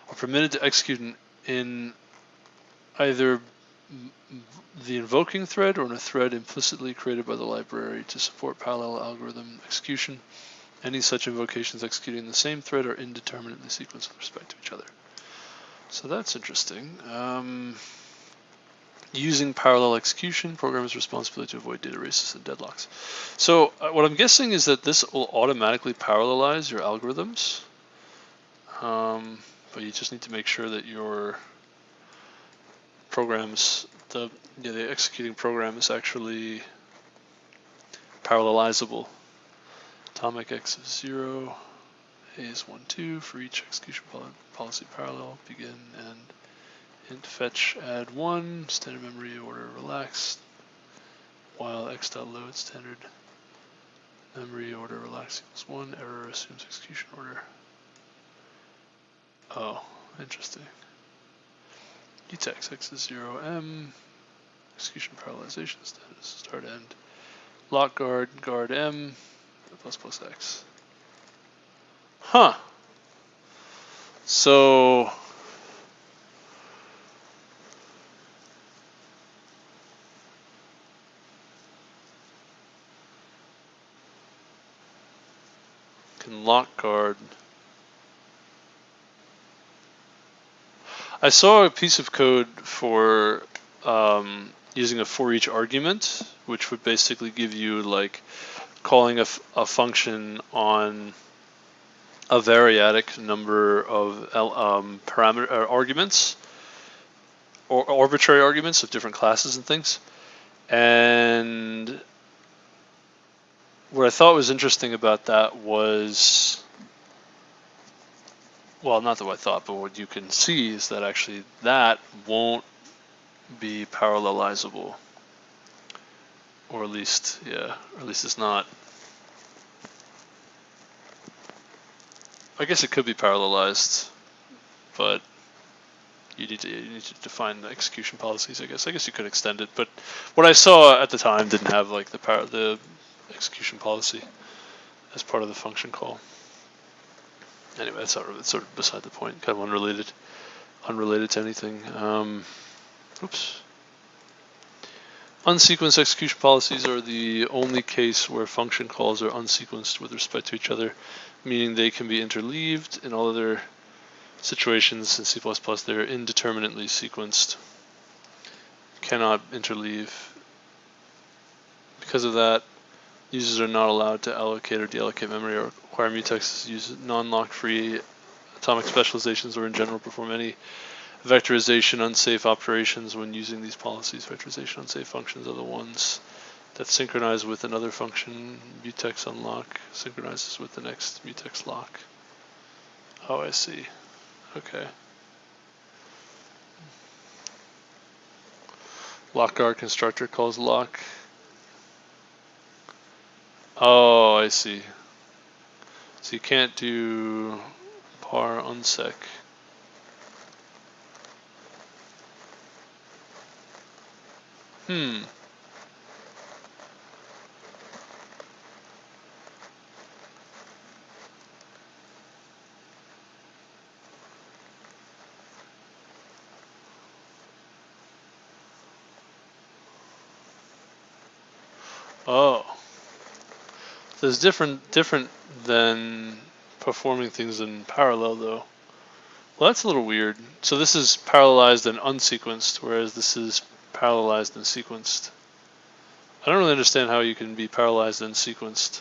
are permitted to execute in either the invoking thread or in a thread implicitly created by the library to support parallel algorithm execution. Any such invocations executing in the same thread are indeterminately sequenced with respect to each other. So that's interesting. Using parallel execution, programmers' responsibility to avoid data races and deadlocks. So what I'm guessing is that this will automatically parallelize your algorithms, but you just need to make sure that your programs, the executing program is actually parallelizable. Atomic x is 0, a is 1, 2 for each execution policy parallel, begin and int fetch add 1, standard memory order relaxed, while x.load standard memory order relaxed equals 1, error assumes execution order. Oh, interesting. Utex x is 0, m, execution parallelization status, start end, lock guard, guard m, plus x. Huh. So can lock guard. I saw a piece of code for using a for each argument, which would basically give you like calling a function on a variadic number of parameter arguments or arbitrary arguments of different classes and things. And what I thought was interesting about that was, well, not what I thought, but what you can see is that actually that won't be parallelizable, or at least, yeah, or at least it's not. I guess it could be parallelized, but you need to define the execution policies. I guess you could extend it, but what I saw at the time didn't have like the execution policy as part of the function call. Anyway, it's sort of beside the point, kind of unrelated to anything. Oops. Unsequenced execution policies are the only case where function calls are unsequenced with respect to each other, meaning they can be interleaved. In all other situations in C++, they're indeterminately sequenced. Cannot interleave. Because of that, users are not allowed to allocate or deallocate memory or acquire mutexes, use non-lock-free atomic specializations, or in general perform any vectorization unsafe operations when using these policies. Vectorization unsafe functions are the ones that synchronize with another function. Mutex unlock synchronizes with the next mutex lock. Oh, I see. Okay. LockGuard constructor calls lock. Oh, I see. So you can't do par unsec. Oh. So it's different than performing things in parallel, though. Well, that's a little weird. So this is parallelized and unsequenced, whereas this is parallelized and sequenced. I don't really understand how you can be parallelized and sequenced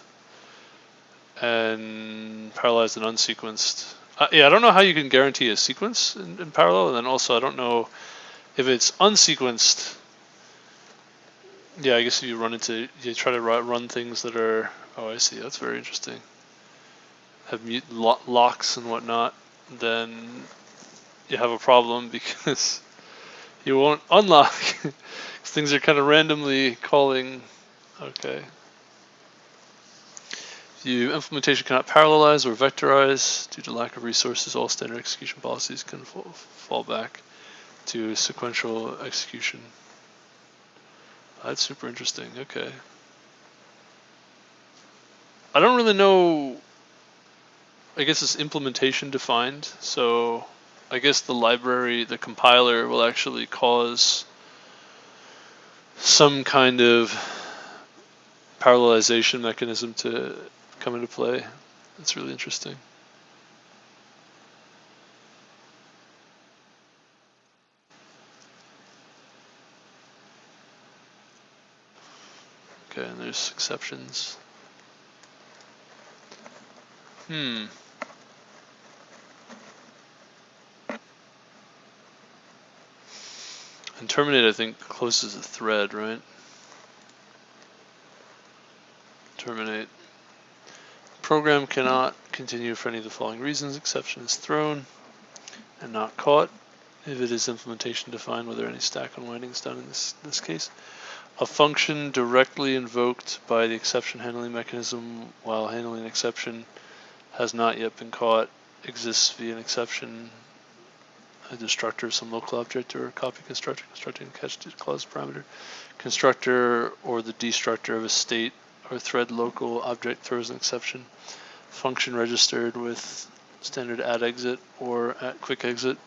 and parallelized and unsequenced. Yeah, I don't know how you can guarantee a sequence in parallel, and then also I don't know if it's unsequenced. Yeah, I guess you try to run things that are. Oh, I see. That's very interesting. Have locks and whatnot, then you have a problem because you won't unlock. Things are kind of randomly calling. Okay. The implementation cannot parallelize or vectorize due to lack of resources. All standard execution policies can fall back to sequential execution. That's super interesting. Okay. I don't really know. I guess it's implementation defined. So I guess the library, the compiler, will actually cause some kind of parallelization mechanism to come into play. That's really interesting. Okay, and there's exceptions. And terminate, I think, closes a thread, right? Terminate. Program cannot continue for any of the following reasons. Exception is thrown and not caught if it is implementation defined, whether any stack unwinding is done in this case. A function directly invoked by the exception handling mechanism while handling an exception has not yet been caught, exists via an exception, a destructor of some local object, or a copy constructor constructing a catch clause parameter. Constructor or the destructor of a state or thread local object throws an exception. Function registered with standard add exit or at quick exit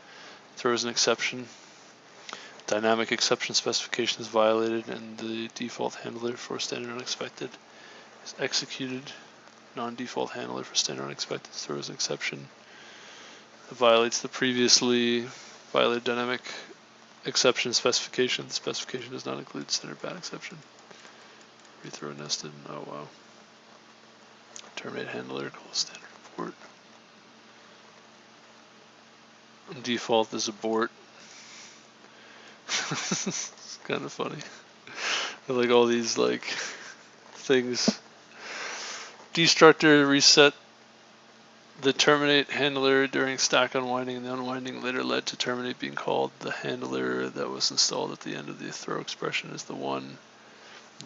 throws an exception. Dynamic exception specification is violated and the default handler for standard unexpected is executed. Non-default handler for standard unexpected throws an exception. It violates the previously violated dynamic exception specification. The specification does not include standard bad exception. Rethrow nested. Oh wow. Terminate handler calls standard abort. Default is abort. It's kind of funny. I like all these like things. Destructor reset the terminate handler during stack unwinding, and the unwinding later led to terminate being called. The handler that was installed at the end of the throw expression is the one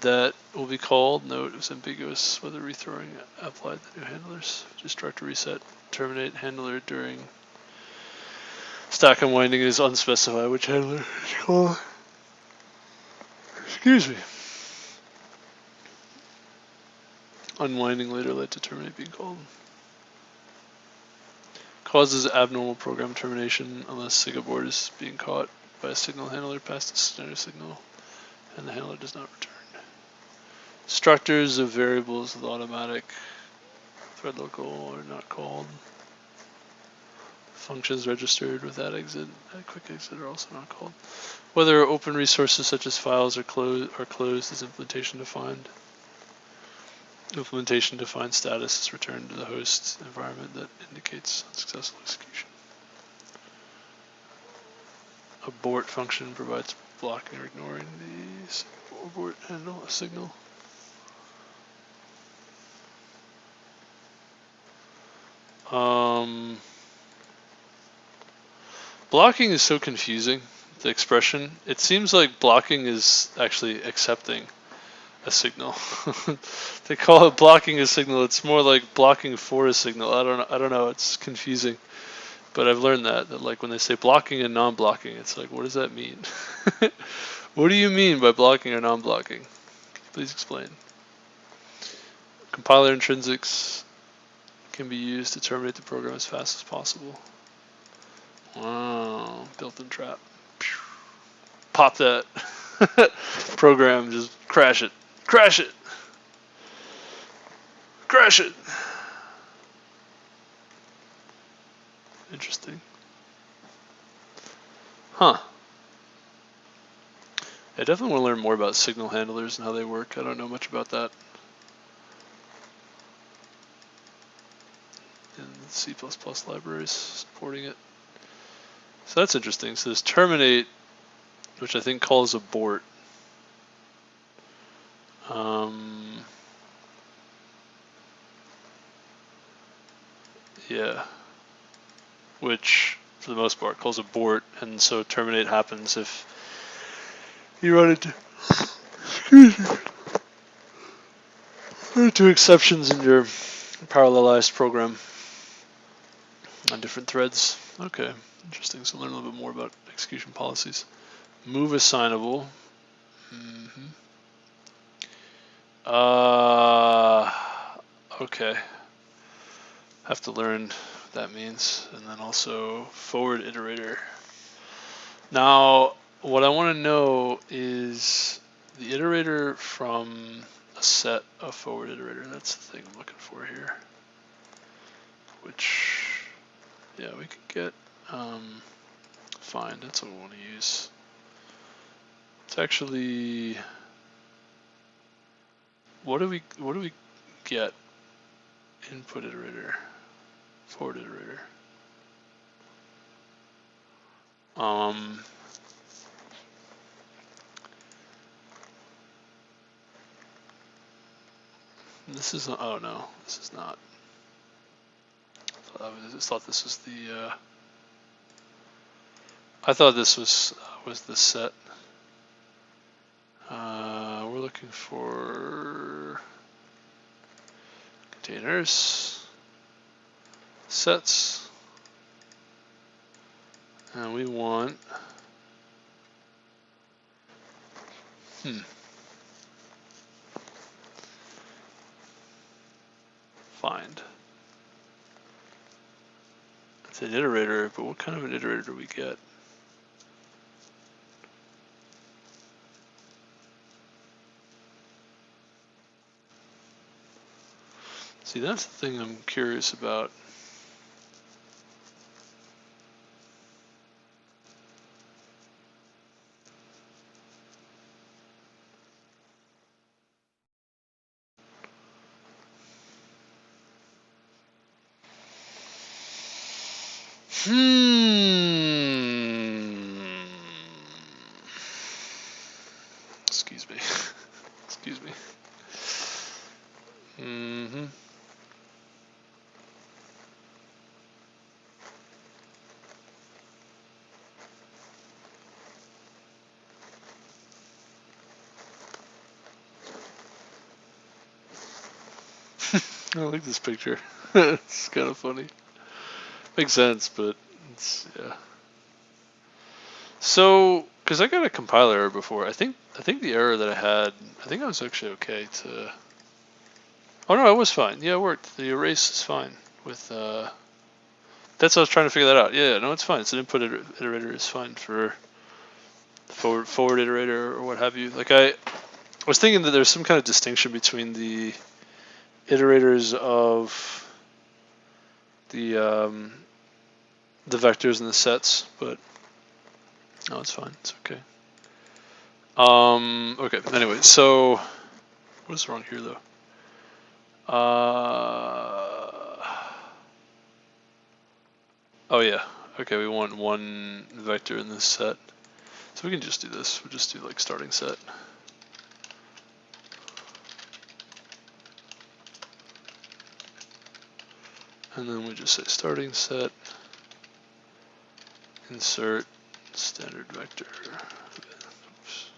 that will be called. Note it was ambiguous whether rethrowing applied the new handlers. Destructor reset terminate handler during stack unwinding is unspecified which handler is called. Excuse me. Unwinding later led to terminate being called. Causes abnormal program termination unless sig abort is being caught by a signal handler past the standard signal and the handler does not return. Destructors of variables with automatic thread local are not called. Functions registered with that exit at quick exit are also not called. Whether open resources such as files are closed is implementation defined. Implementation defined status is returned to the host environment that indicates unsuccessful execution. Abort function provides blocking or ignoring the abort handle signal. Blocking is so confusing, the expression. It seems like blocking is actually accepting a signal. They call it blocking a signal. It's more like blocking for a signal. I don't know. It's confusing. But I've learned that like when they say blocking and non-blocking, it's like, what does that mean? What do you mean by blocking or non-blocking? Please explain. Compiler intrinsics can be used to terminate the program as fast as possible. Wow, built-in trap. Pop that program, just crash it. Crash it! Crash it! Interesting. Huh. I definitely want to learn more about signal handlers and how they work. I don't know much about that. And C++ libraries supporting it. So that's interesting. So there's terminate, which I think calls abort. Yeah. Which, for the most part, calls abort, and so terminate happens if you run into exceptions in your parallelized program on different threads. Okay, interesting. So learn a little bit more about execution policies. Move assignable. Okay. Have to learn what that means. And then also forward iterator. Now, what I want to know is the iterator from a set of forward iterator. That's the thing I'm looking for here. Which, yeah, we could get find. That's what we want to use. It's actually, what do we get? Input iterator, forward iterator. This is, oh no, this is not. I just thought this was the, I thought this was the set. We're looking for containers, sets, and we want, find. It's an iterator, but what kind of an iterator do we get? See, that's the thing I'm curious about. Excuse me. Excuse me. I like this picture. It's kind of funny. Makes sense, but it's, yeah. So, because I got a compiler error before, I think the error that I had, I think I was actually okay to. Oh no, I was fine. Yeah, it worked. The erase is fine with. That's what I was trying to figure that out. Yeah, no, it's fine. It's an input iterator is fine for forward iterator or what have you. Like I was thinking that there's some kind of distinction between the iterators of the vectors and the sets, but no, it's fine. It's okay. Okay. Anyway, so what is wrong here though? Oh yeah. Okay, we want one vector in this set, so we can just do this. We'll just do like starting set. And then we just say starting set, insert standard vector. Oops.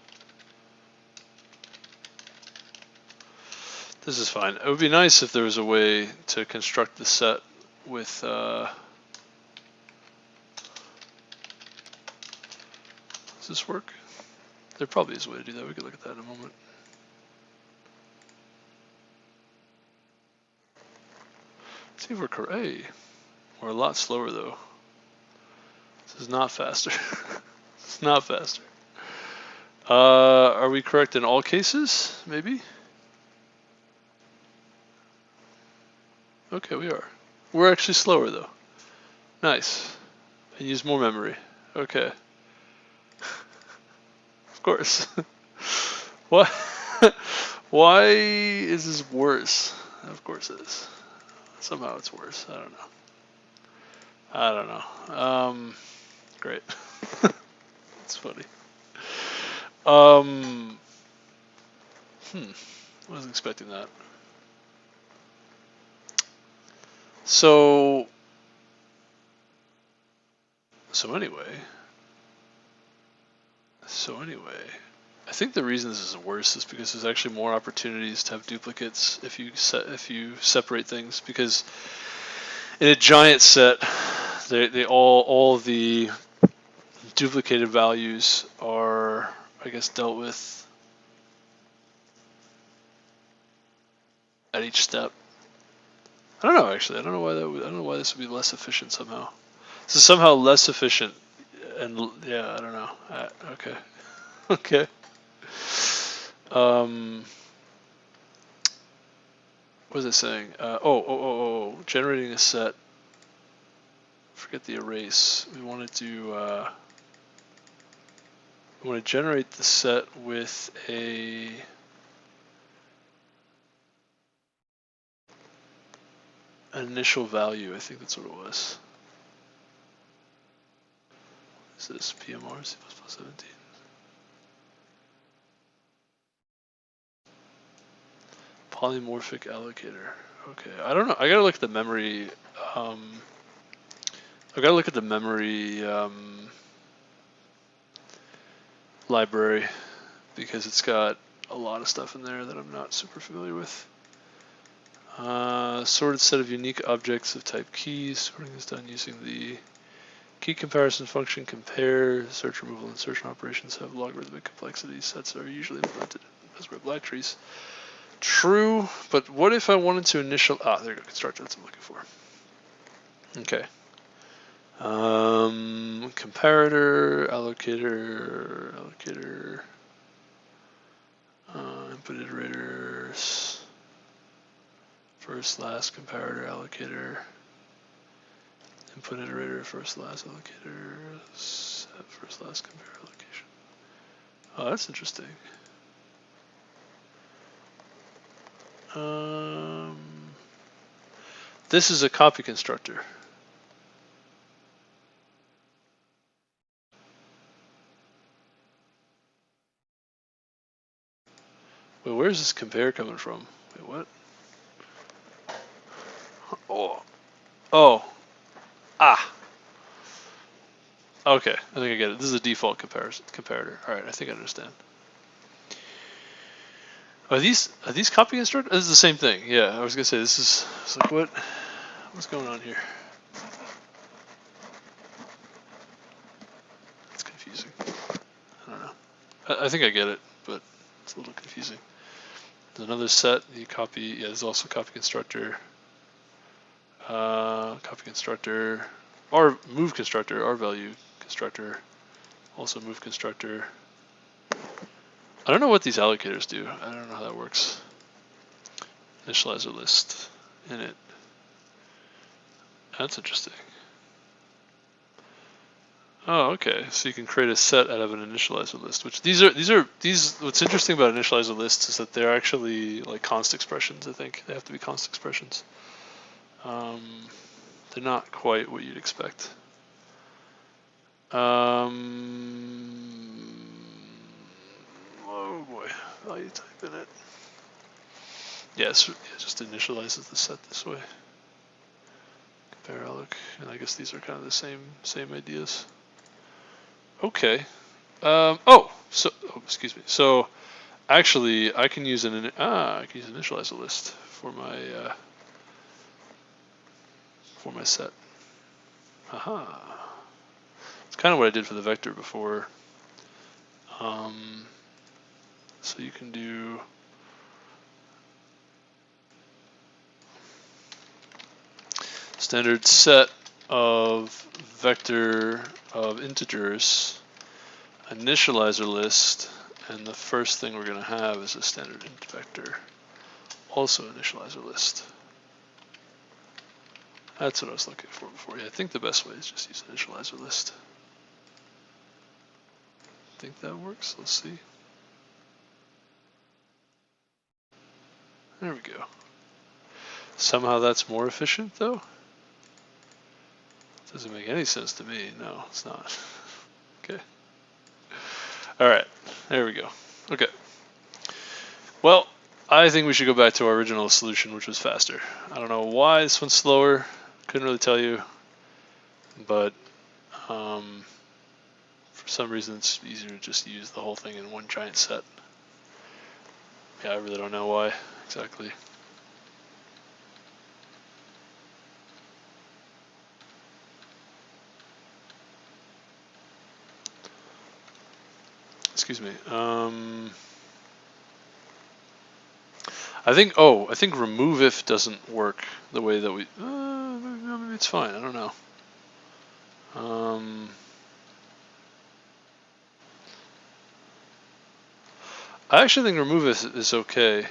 This is fine. It would be nice if there was a way to construct the set with does this work? There probably is a way to do that. We could look at that in a moment. Let's see if we're correct. Hey, we're a lot slower though. This is not faster. It's not faster. Are we correct in all cases? Maybe? Okay, we are. We're actually slower though. Nice. And use more memory. Okay. Of course. What? Why is this worse? Of course it is. Somehow it's worse. I don't know. I don't know. Great. It's funny. Wasn't expecting that. So anyway, I think the reason this is worse is because there's actually more opportunities to have duplicates if you separate things, because in a giant set, they all the duplicated values are, I guess, dealt with at each step. I don't know actually. I don't know why that would, I don't know why this would be less efficient somehow. This is somehow less efficient, and yeah, I don't know. Okay, okay. What was I saying? Generating a set. Forget the erase. We want to generate the set with an initial value. I think that's what it was. Is this PMR C++ 17? Polymorphic allocator. Okay, I don't know. I gotta look at the memory. I gotta look at the memory library because it's got a lot of stuff in there that I'm not super familiar with. Sorted set of unique objects of type keys. Sorting is done using the key comparison function. Compare, search, removal, insertion operations have logarithmic complexity. Sets are usually implemented as black trees. True, but what if I wanted to initial? There you go. Constructor. That's what I'm looking for. Okay. Comparator, allocator, input iterators, first, last, comparator, allocator, input iterator, first, last, allocator, set, first, last, compare, allocation. Oh, that's interesting. This is a copy constructor. Wait, where's this compare coming from? Wait, what? Oh. Okay, I think I get it. This is a default comparator. All right, I think I understand. Are these copy constructors? This is the same thing. Yeah, I was gonna say this is. It's like what's going on here? It's confusing. I don't know. I think I get it, but it's a little confusing. There's another set. You copy. Yeah, there's also copy constructor. Copy constructor, or move constructor, R value constructor, also move constructor. I don't know what these allocators do. I don't know how that works. Initializer list in it. That's interesting. Oh, okay. So you can create a set out of an initializer list. Which these. What's interesting about initializer lists is that they're actually like const expressions. I think they have to be const expressions. They're not quite what you'd expect. Oh boy, value type in it. Yes, yeah, just initializes the set this way. Compare alloc, and I guess these are kind of the same ideas. Okay. Excuse me. So actually, I can use initializer list for my set. Aha. It's kind of what I did for the vector before. So you can do standard set of vector of integers, initializer list, and the first thing we're going to have is a standard int vector, also initializer list. That's what I was looking for before. Yeah, I think the best way is just use initializer list. I think that works. Let's see. There we go. Somehow that's more efficient though? Doesn't make any sense to me. No, it's not. Okay. All right, there we go. Okay. Well, I think we should go back to our original solution, which was faster. I don't know why this one's slower. Couldn't really tell you, but for some reason it's easier to just use the whole thing in one giant set. Yeah, I really don't know why exactly. Excuse me. I think, oh, I think remove if doesn't work the way that we, maybe it's fine, I don't know. I actually think remove if is okay.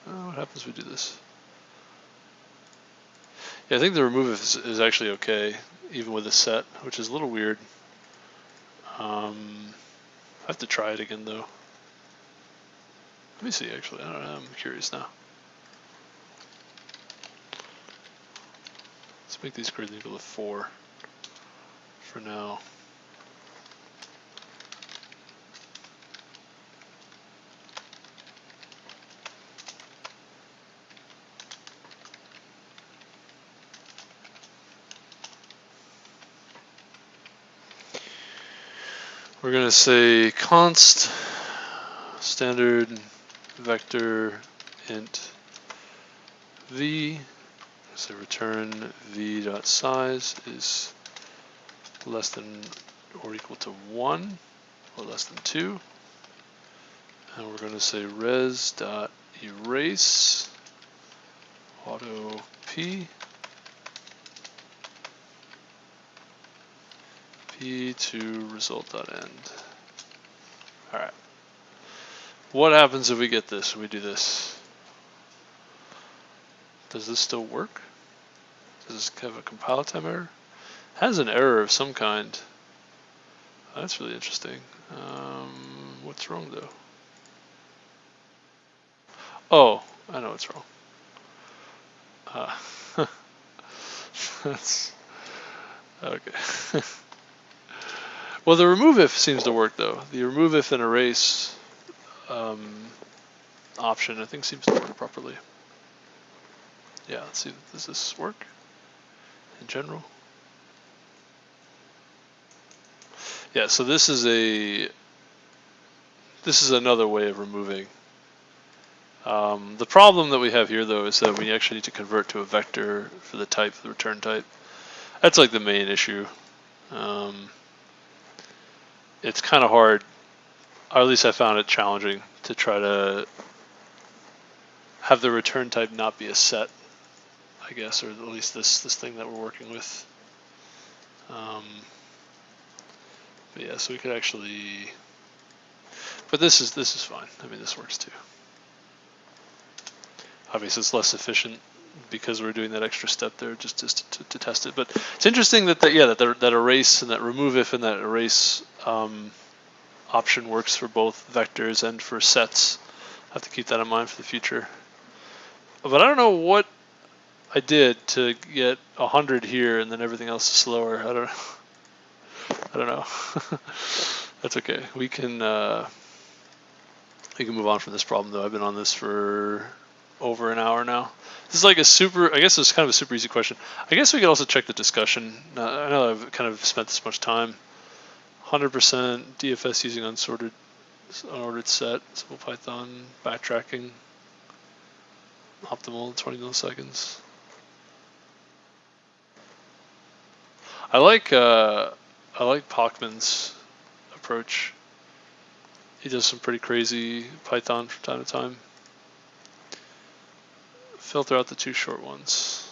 What happens if we do this? Yeah, I think the remove if is actually okay, even with a set, which is a little weird. I have to try it again though. Let me see, actually, I don't know, I'm curious now. Let's make these greater than or equal to 4 for now. We're going to say const standard vector int v. So return v.size is less than or equal to 1 or less than 2. And we're going to say res.erase auto p to result.end. All right. What happens if we get this, when we do this? Does this still work? Does this have a compile time error? It has an error of some kind. That's really interesting. What's wrong though? Oh, I know what's wrong. That's okay. Well, the remove if seems to work though. The remove if and erase option I think seems to work properly. Yeah, let's see, does this work in general? Yeah, so this is another way of removing. The problem that we have here though is that we actually need to convert to a vector for the type, the return type. That's like the main issue. It's kind of hard, or at least I found it challenging to try to have the return type not be a set, I guess, or at least this thing that we're working with. But yeah, so we could actually, but this is fine. I mean, this works too. Obviously, it's less efficient because we're doing that extra step there just to test it. But it's interesting that that erase and that remove if and that erase option works for both vectors and for sets. I have to keep that in mind for the future. But I don't know what I did to get 100 here and then everything else is slower. I don't know. That's okay. We can move on from this problem though. I've been on this for over an hour now. This is like a super, I guess it's kind of a super easy question. I guess we could also check the discussion. I know I've kind of spent this much time. 100% DFS using unordered set, simple Python, backtracking, optimal 20 milliseconds. I like Pachman's approach. He does some pretty crazy Python from time to time. Filter out the 2 short ones.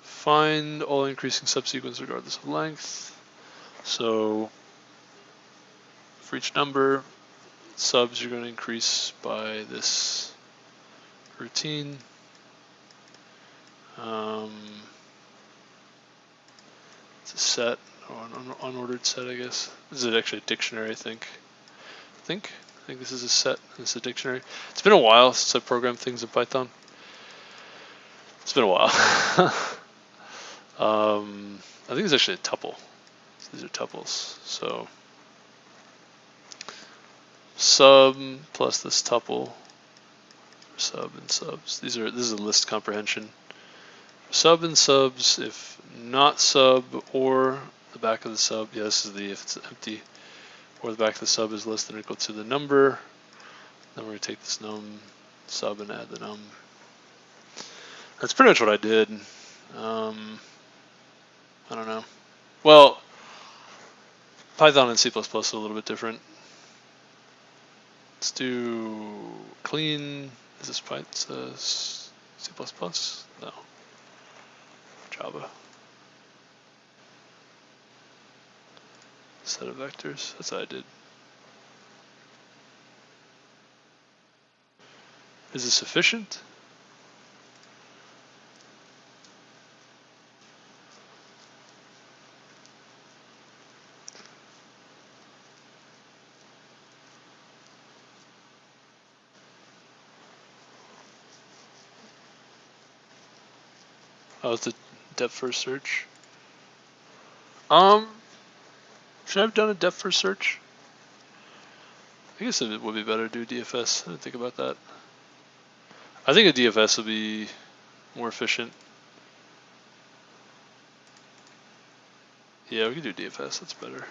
Find all increasing subsequence regardless of length. So for each number, subs you're going to increase by this routine. It's a set, or an unordered set, I guess. This is actually a dictionary, I think. I think this is a set, this is a dictionary. It's been a while since I programmed things in Python. It's been a while. I think it's actually a tuple. These are tuples. So sub plus this tuple, sub and subs. This is a list comprehension. Sub and subs, if not sub or the back of the sub, yeah, this is if it's empty, or the back of the sub is less than or equal to the number, then we're going to take this num sub and add the num. That's pretty much what I did. I don't know. Well, Python and C++ are a little bit different. Let's do clean. Is this Python? C++? No. Java. Set of vectors. That's what I did. Is this sufficient? Oh, it's a depth first search. Should I have done a depth first search? I guess it would be better to do DFS. I didn't think about that. I think a DFS would be more efficient. Yeah, we can do DFS. That's better.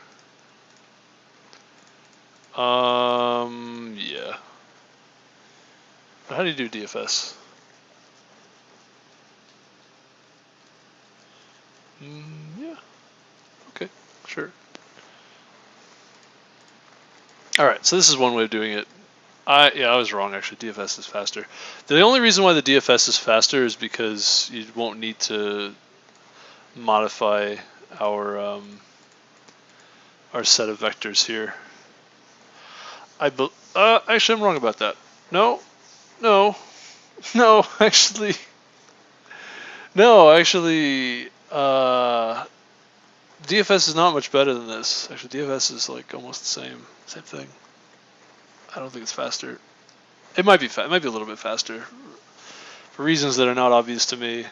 Yeah. But how do you do DFS? Yeah. Okay. Sure. All right. So this is one way of doing it. I was wrong actually. DFS is faster. The only reason why the DFS is faster is because you won't need to modify our set of vectors here. Actually, I'm wrong about that. No, actually, DFS is not much better than this. Actually, DFS is like almost the same thing. I don't think it's faster. It might be it might be a little bit faster for reasons that are not obvious to me.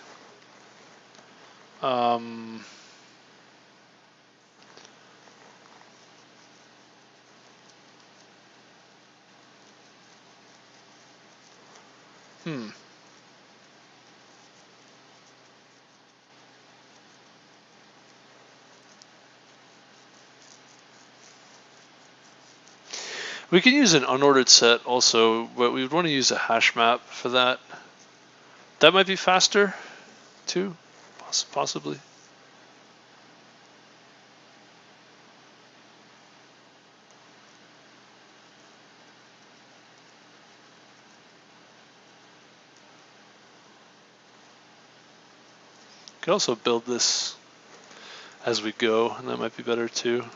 We can use an unordered set also, but we would want to use a hash map for that. That might be faster too, possibly. Could also build this as we go, and that might be better too.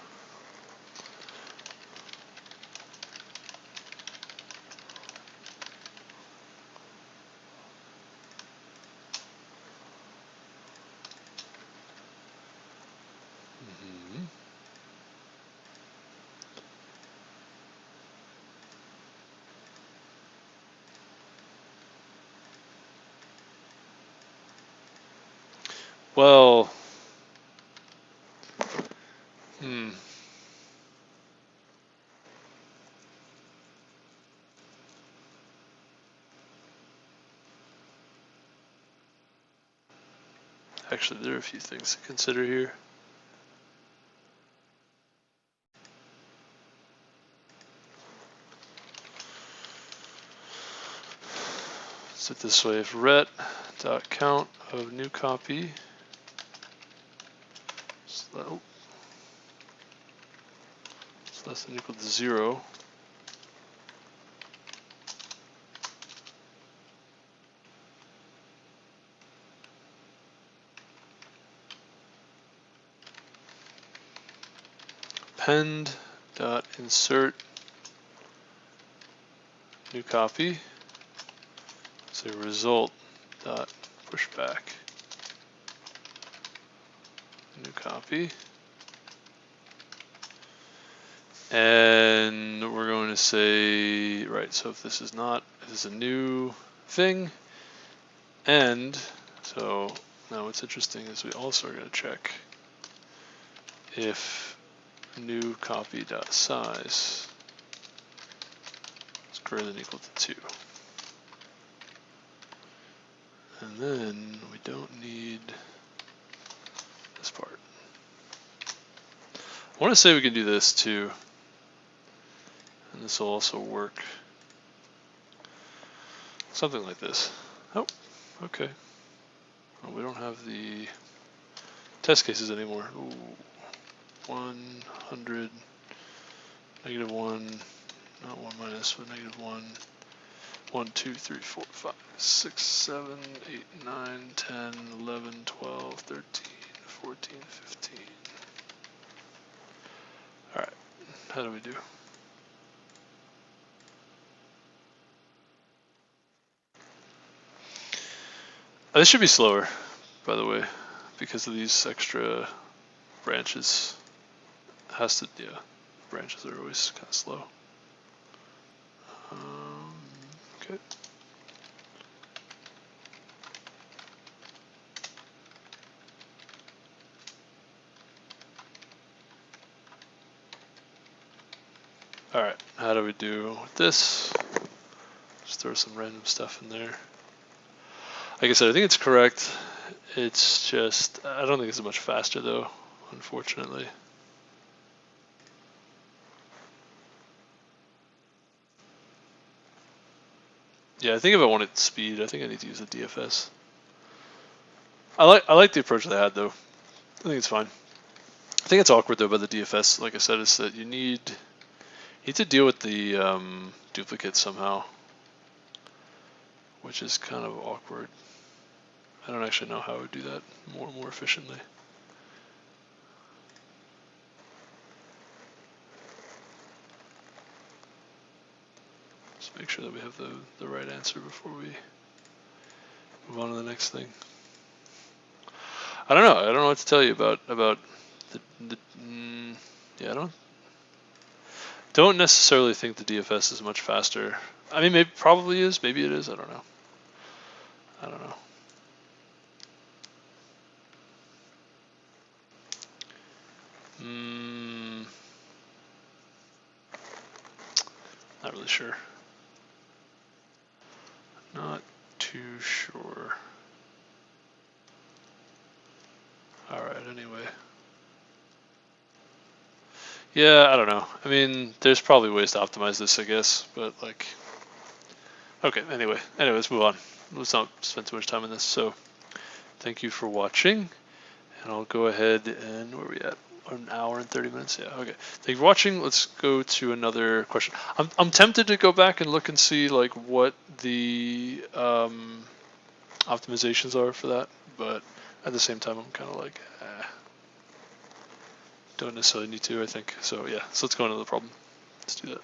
Well, actually, there are a few things to consider here. So this way, if ret.count of new copy is less than or equal to 0, append.insert new copy. So result.pushback new copy. And we're going to say, right, so if this is a new thing, and so now what's interesting is we also are going to check if new copy.size is greater than or equal to 2. And then we don't need this part. I want to say we can do this too. And this will also work. Something like this. Oh, okay. Well, we don't have the test cases anymore. Ooh, 1 100, -1, not 1 minus, but -1, 1, 2, 3, 4, 5, 6, 7, 8, 9, 10, 11, 12, 13, 14, 15. All right, how do we do? This should be slower, by the way, because of these extra branches. Yeah, branches are always kind of slow. Okay. All right, how do we do with this? Just throw some random stuff in there. Like I said, I think it's correct. It's just, I don't think it's much faster though, unfortunately. Yeah, I think if I wanted speed, I think I need to use a DFS. I like the approach they had though. I think it's fine. I think it's awkward though by the DFS. Like I said, is that you need to deal with the duplicates somehow, which is kind of awkward. I don't actually know how I would do that more efficiently. Just make sure that we have the right answer before we move on to the next thing. I don't know. I don't know what to tell you about yeah, I don't necessarily think the DFS is much faster. I mean, maybe probably is. Maybe it is. I don't know. I don't know. Not really sure. Not too sure. All right. Anyway. Yeah, I don't know. I mean, there's probably ways to optimize this, I guess, but like, okay, anyway, let's move on. Let's not spend too much time on this. So thank you for watching, and I'll go ahead and, where are we at? An hour and 30 minutes? Yeah, okay. Thank you for watching. Let's go to another question. I'm tempted to go back and look and see like what the optimizations are for that, but at the same time, I'm kind of like, don't necessarily need to, I think. So yeah, so let's go into the problem. Let's do that.